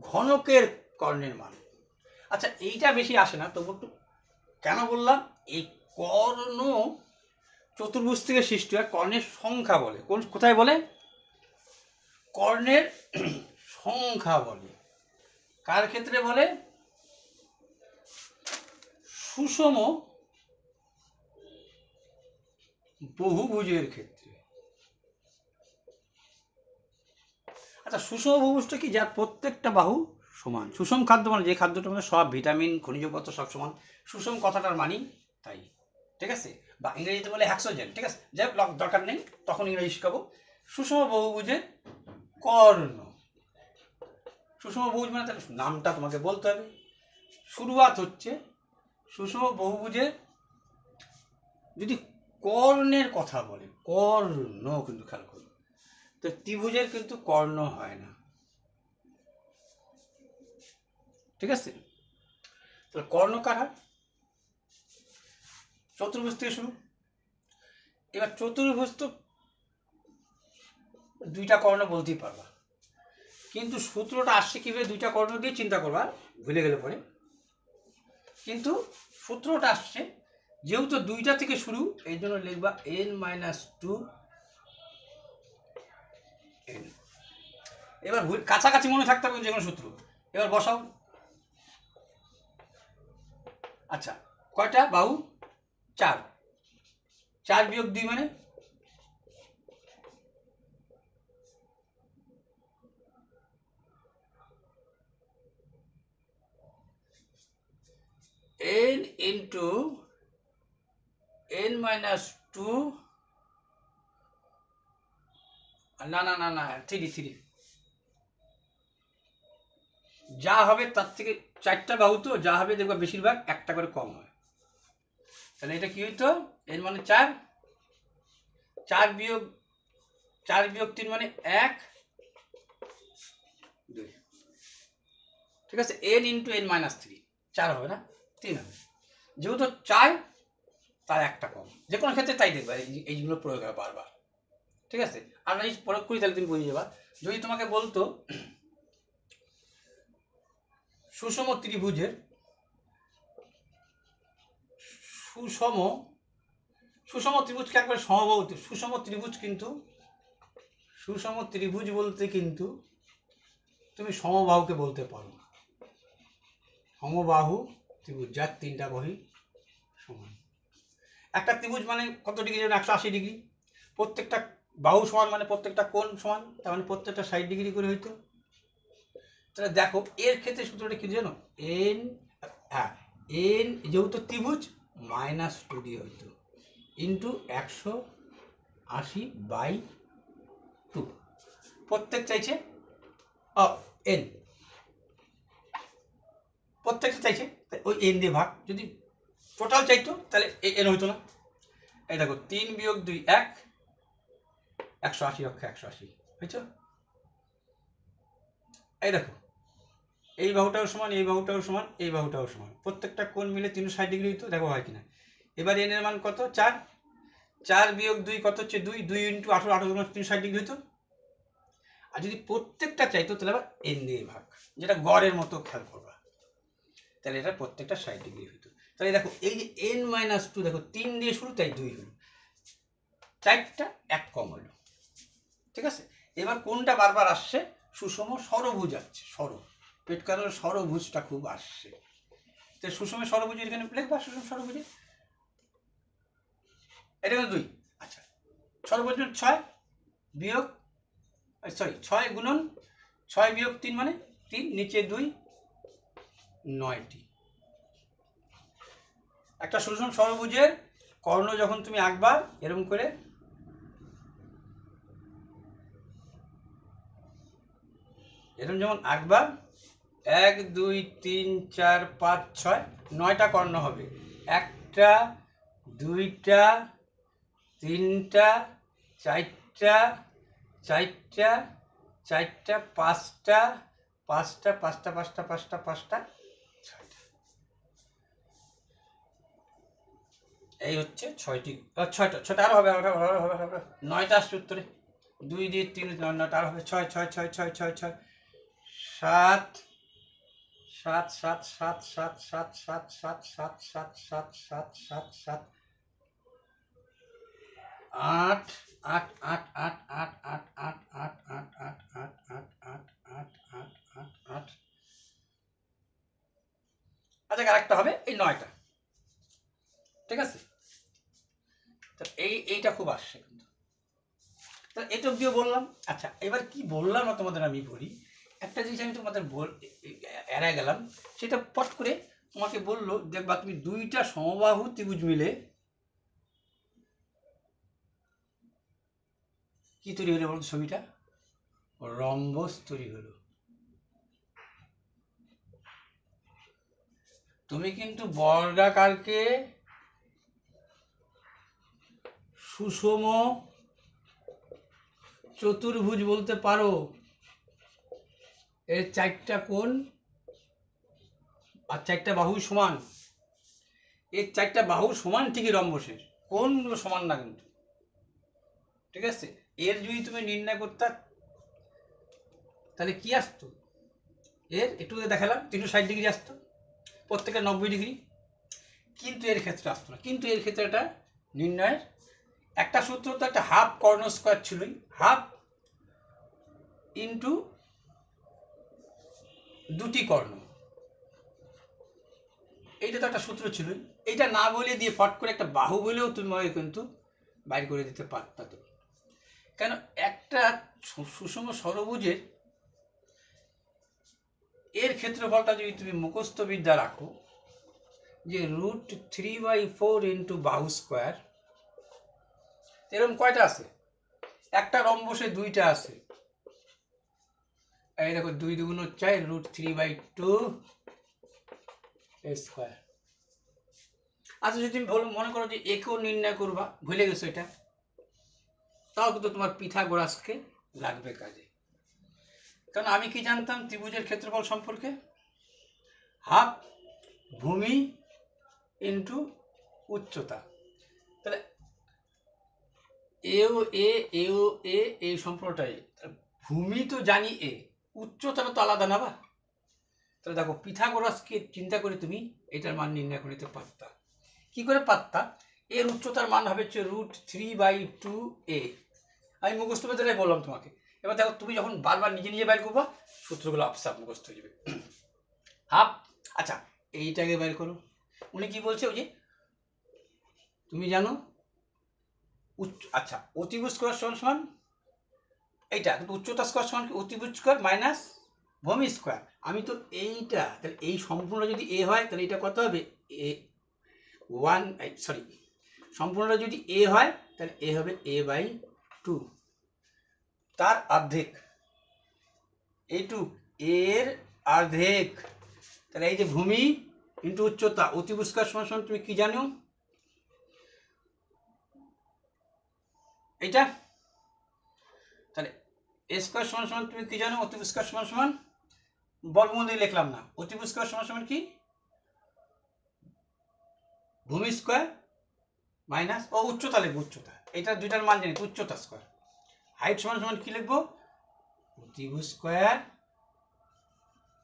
ঘনকের কর্ণের মান। আচ্ছা এইটা বেশি আসে না, তবু একটু কেন বললাম, এই কর্ণ চতুর্ভুজ থেকে সৃষ্টি হয়, কর্ণের সংখ্যা বলে। কোথায় বলে? কর্ণের সংখ্যা বলে। কার ক্ষেত্রে বলে? সুষম বহুভুজের ক্ষেত্রে। আচ্ছা সুষম বহুভুজটা কি? যার প্রত্যেকটা বাহু সমান। সুষম খাদ্য মানে যে খাদ্যটা মধ্যে সব ভিটামিন খনিজ পদার্থ সব সমান। সুষম কথাটার মানি তাই, ঠিক আছে? বা ইংরেজিতে বলে হ্যাক্সোজেন, ঠিক আছে? যাই হোক দরকার নেই, তখন ইংরেজি শিখাবো। সুষম বহুভুজের কর্ণ। সুষম বহুভুজ মানে তাহলে নামটা তোমাকে বলতে হবে। শুরুয়াত হচ্ছে সুষম বহুভুজের যদি কর্ণের কথা বলে, কর্ণ কিন্তু খেয়াল করো, তো ত্রিভুজের কিন্তু কর্ণ হয় না, ঠিক আছে? তাহলে কর্ণ কার হয়? চতুর্ভুজ থেকে শুরু। এবার চতুর্ভুজ তো দুইটা কর্ণ বলতেই পারবা, কিন্তু সূত্রটা আসছে কিভাবে দুইটা কর্ণ দিয়ে চিন্তা করবা, ভুলে গেলে পরে। কিন্তু সূত্রটা আসছে যেহেতু দুইটা থেকে শুরু, এই জন্য লিখবা n-2 n। এবার কাছাকাছি মনে থাকতে হবে যে কোনো সূত্র। এবার বসাও। আচ্ছা কয়টা বাহু? 4। 4 বিয়োগ 2 মানে n into n-2, না 3 যা হবে তার থেকে 4টা বাহু তো যা হবে দেখবা বেশিরভাগ একটা করে কম হয়। তাহলে এটা কি হইতো? n মানে 4, 4 বিয়োগ 3 মানে 1 2, ঠিক আছে? n into n-3, 4 হবে না, 3 হবে। যেহেতু 4 তার একটা কম, যে কোনো ক্ষেত্রে তাই দেখবা এইগুলো প্রয়োগ হয় বারবার, ঠিক আছে? আর যদি প্রয়োগ করি তাহলে তুমি বুঝে যাবা। যদি তোমাকে বলতো সুষম ত্রিভুজের সুষম ত্রিভুজকে একবার সমবাহু, সুষম ত্রিভুজ কিন্তু সুষম ত্রিভুজ বলতে কিন্তু তুমি সমবাহুকে বলতে পারো। সমবাহু ত্রিভুজ যার 3টা বাহু সমান। একটা ত্রিভুজ মানে কত ডিগ্রি? 180 ডিগ্রি। প্রত্যেকটা বাহু সমান মানে প্রত্যেকটা কোণ সমান, তার মানে প্রত্যেকটা 60 ডিগ্রি করে হইতো। তাহলে দেখো এর ক্ষেত্রে সূত্রটা কি জানো? n, হ্যাঁ n যেহেতু ত্রিভুজ -2 দিয়ে হইতো ইন্টু 180/2। প্রত্যেক চাইছে n, প্রত্যেকটা চাইছে ওই n দিয়ে ভাগ। যদি টোটাল চাইতো তাহলে n হইতো না। এই দেখো 3 বিয়োগ 2 1, 180 অক্ষে 180 হয়েছে। এই দেখো এই বাহুটাও সমান, এই বাহুটাও সমান, এই বাহুটাও সমান, প্রত্যেকটা কোণ মিলে 360 ডিগ্রি হইতো। দেখো হয় কিনা। এবার n এর মান কত? 4। 4 বিয়োগ 2 কত হচ্ছে? 2। 2 ইন্টু 18, 18 গুণ 360 ডিগ্রি হইতো। আর যদি প্রত্যেকটা চাইতো তাহলে আবার n দিয়ে ভাগ, যেটা গড়ের মতো খেয়াল করবা, তাহলে এটা প্রত্যেকটা 60 ডিগ্রি হইতো। তাহলে দেখো এই যে n-2, দেখো 3 দিয়ে শুরু তাই 2 হলো, 4টা 1 কম হলো, ঠিক আছে? এবার কোনটা বারবার আসছে? সুষম ষড়ভুজ আসছে। পেট কারণ ষড়ভুজটা খুব আসছে। তো সুষম ষড়ভুজের এখানে লিখবা সুষম ষড়ভুজে এটা কিন্তু 2। আচ্ছা ষড়ভুজ 6 বিয়োগ 6 গুণন 6 বিয়োগ 3 মানে 3, নিচে 2, 9টি। একটা সুষম ষড়ভুজের কর্ণ যখন তুমি আঁকবা এরকম করে, এরকম যেমন আঁকবা 1 2 3 4 5 6, 9টা কর্ণ হবে। 1টা 2টা 3টা 4টা 4টা 4টা 5টা 5টা 5টা 5টা 5টা 5টা 6টা। এই হচ্ছে 6টি, 6টা আরো হবে, 9টা আসছে উত্তরে। 2 দিয়ে 3 9টা আর হবে 6 6 6 6 6 6 7 7 7 7 7 7 7 7 7 7 7 7 7 7 8 8 8 8 8 8 8 8 8 8 8 8 8 8 8 8 আচ্ছা আরেকটা হবে এই 9টা, ঠিক আছে? তো এইটা খুব আসছে কিন্তু, তো এটা অব্দিও বললাম। আচ্ছা এবার কি বললাম না তোমাদের আমি বলি, একটা জিনিস আমি তোমাদের এড়ায় গেলাম, সেটা পট করে তোমাকে বললো, দেখবা তুমি দুইটা সমবাহু ত্রিভুজ মিলে কি তৈরি হলো বলতো, ছবিটা রম্বস তৈরি হলো। তুমি কিন্তু বর্গাকারকে সুষম চতুর্ভুজ বলতে পারো, এর 4টা কোণ আর 4টা বাহু সমান, এর 4টা বাহু সমান ঠিকই রম্বসের, কোণগুলো সমান না কিন্তু, ঠিক আছে? এর যদি তুমি নির্ণয় করতে তাহলে কি আসতো, এর একটু দেখালাম 360 ডিগ্রি আসতো, প্রত্যেকের 90 ডিগ্রি, কিন্তু এর ক্ষেত্রে আসতো না। কিন্তু এর ক্ষেত্রে এটা নির্ণয়ের একটা সূত্র তো একটা হাফ কর্ণ স্কোয়ার ছিলই, হাফ ইন্টু দুটি কর্ণ, এইটা তো একটা সূত্র ছিলই। এইটা না বলে দিয়ে ফট করে একটা বাহু বলেও তুমি কিন্তু বাইর করে দিতে পারতা তো, কেন একটা সুষম ষড়ভুজের এর ক্ষেত্রফলটা যদি তুমি মুখস্থ বিদ্যা রাখো, যে √3/4 ইন্টু বাহু স্কোয়ার, এরকম কয়টা আছে? একটা রম্বসে 2টা আছে, এই দেখো 2 2 4 √3/2 স্কোয়ার। আচ্ছা যদি তুমি মনে করো যে একেও নির্ণয় করবা, ভুলে গেছো এটা, তাও কিন্তু তোমার পিথাগোরাসকে লাগবে কাজে। কারণ আমি কি জানতাম ত্রিভুজের ক্ষেত্রফল সম্পর্কে, হাফ ভূমি ইন্টু উচ্চতা। তাহলে এও এ এই সম্পর্কটাই, ভূমি তো জানি এ, উচ্চতাটা তো আলাদা না বা। তাহলে দেখো পিথাগোরাসকে চিন্তা করে তুমি এটার মান নির্ণয় করে নিতে পারতা। কি করে পারতা? এর উচ্চতার মান হবে হচ্ছে √3/2a, আমি মুখস্থ বেতারে বললাম তোমাকে। এবার দেখো তুমি যখন বারবার নিজে নিজে বাইর করবা, সূত্রগুলো আপসাপ মুখস্থ হয়ে যাবে। হাফ, আচ্ছা এইটাকে বের করো। উনি কি বলছে, ওই যে তুমি জানো আচ্ছা অতিভুজ স্কোয়ার সমান এইটা, কিন্তু উচ্চতা স্কোয়ার সমান অতিভুজ স্কোয়ার মাইনাস ভূমি স্কোয়ার। আমি তো এইটা, তাহলে এই সম্পূর্ণ যদি এ হয় তাহলে এটা কত হবে, সম্পূর্ণটা যদি এ হয় তাহলে এ হবে a/2, তার অর্ধেক, এইটুক এর অর্ধেক। তাহলে এই যে ভূমি ইন্টু উচ্চতা, অতিভুজ স্কোয়ার সমান তুমি কি জানো, এইটা। তাহলে এ স্কোয়ার সমান তুমি কি জানো, অতিভুজ স্কোয়ার সমান বর্গমূল দিয়ে লিখলাম না, অতিভুজ স্কোয়ার সমান কি, ভূমি স্কোয়ার মাইনাস উচ্চতা লিখবো, উচ্চতা, এটা দুইটার মান জানি, উচ্চতা স্কোয়ার। হাইট সমান কি লিখবো, অতিভুজ স্কোয়ার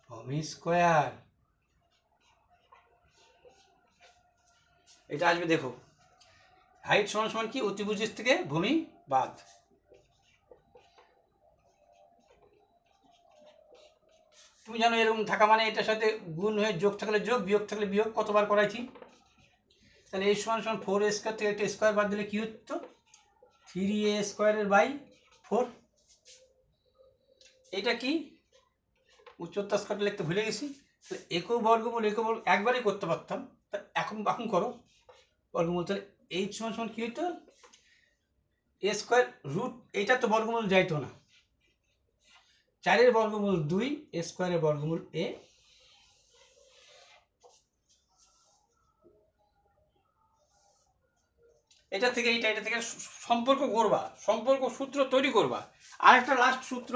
ভূমি স্কোয়ার। এটা আসবে দেখো, হাইট সমান কি, অতিভুজের থেকে ভূমি বাদ। তুমি জানো এরকম থাকা মানে এটার সাথে গুণ হয়ে যোগ থাকলে যোগ, বিয়োগ থাকলে বিয়োগ, কতবার করাইছি। তাহলে এই সমান 4a² থেকে একটা স্কোয়ার বাদ দিলে কি হতো, 3a²/4। এটা কি, উচ্চতা স্কোয়ারটা লিখতে ভুলে গেছি। তাহলে একও বর্গমূল একবারই করতে পারতাম, এখন করো বর্গমূল। তাহলে এইচ সমান কি হইতো, a² রুট, এইটা তো বর্গমূল যাইতো না, 4-এর বর্গমূল 2, a² বর্গমূল a। এটা থেকে এটা থেকে সম্পর্ক করবা, সম্পর্ক সূত্র তৈরি করবা। আর একটা লাস্ট সূত্র,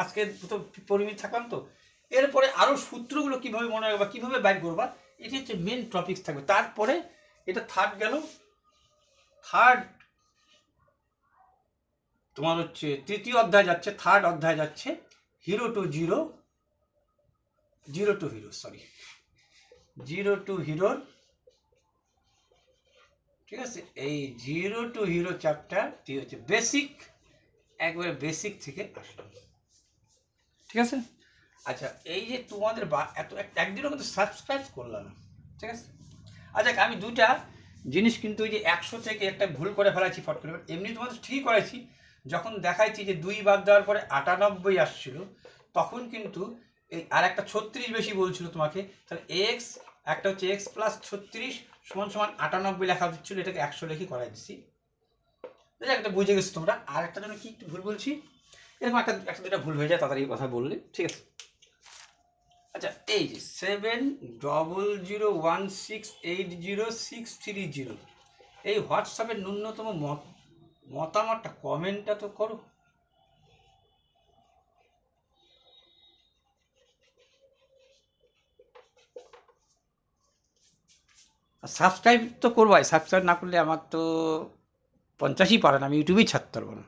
আজকে তো পরিমিত থাকলাম তো, এরপরে আরো সূত্রগুলো কিভাবে মনে রাখবা, কিভাবে বাইর করবা, এটি হচ্ছে মেন টপিক থাকবে। তারপরে এটা থার্ড গেল। থার্ড তোমার হচ্ছে তৃতীয় অধ্যায় যাচ্ছে, থার্ড অধ্যায় যাচ্ছে hero to zero, zero to hero, sorry, zero to হিরোর, ঠিক আছে। এই জিরো টু হিরো চ্যাপ্টারটি হচ্ছে বেসিক, একবারে বেসিক থেকে আসলাম, ঠিক আছে। আচ্ছা, এই যে তোমাদের এত একদিনও কিন্তু সাবস্ক্রাইব করলাম, ঠিক আছে। আচ্ছা, আমি দুটা জিনিস কিন্তু ওই যে 100 থেকে একটা ভুল করে ফেলাচ্ছি ফট করে, এমনি তোমাদের ঠিক করেছি। যখন দেখাইছি যে 2 বাদ দেওয়ার পরে 98 আসছিল, তখন কিন্তু এই আর একটা 36 বেশি বলছিল তোমাকে, তাহলে এক্স একটা হচ্ছে এক্স প্লাস 36 সমান সমান 98 লেখা হচ্ছিল, এটাকে 100 লিখে করাই দিচ্ছি। একটা বুঝে গেছো তোমরা। আর একটা জন্য কি একটু ভুল বলছি, এরকম একটা দুটা ভুল হয়ে যায় তাড়াতাড়ি কথা বললে, ঠিক আছে। আচ্ছা, এই যে 7000168063 এই হোয়াটসঅ্যাপের ন্যূনতম মতামতটা কমেন্টটা তো করো। সাবস্ক্রাইব তো করবাই, সাবস্ক্রাইব না করলে আমার তো 50ই পারে না, আমি ইউটিউবেই ছাড়তে পারবো না।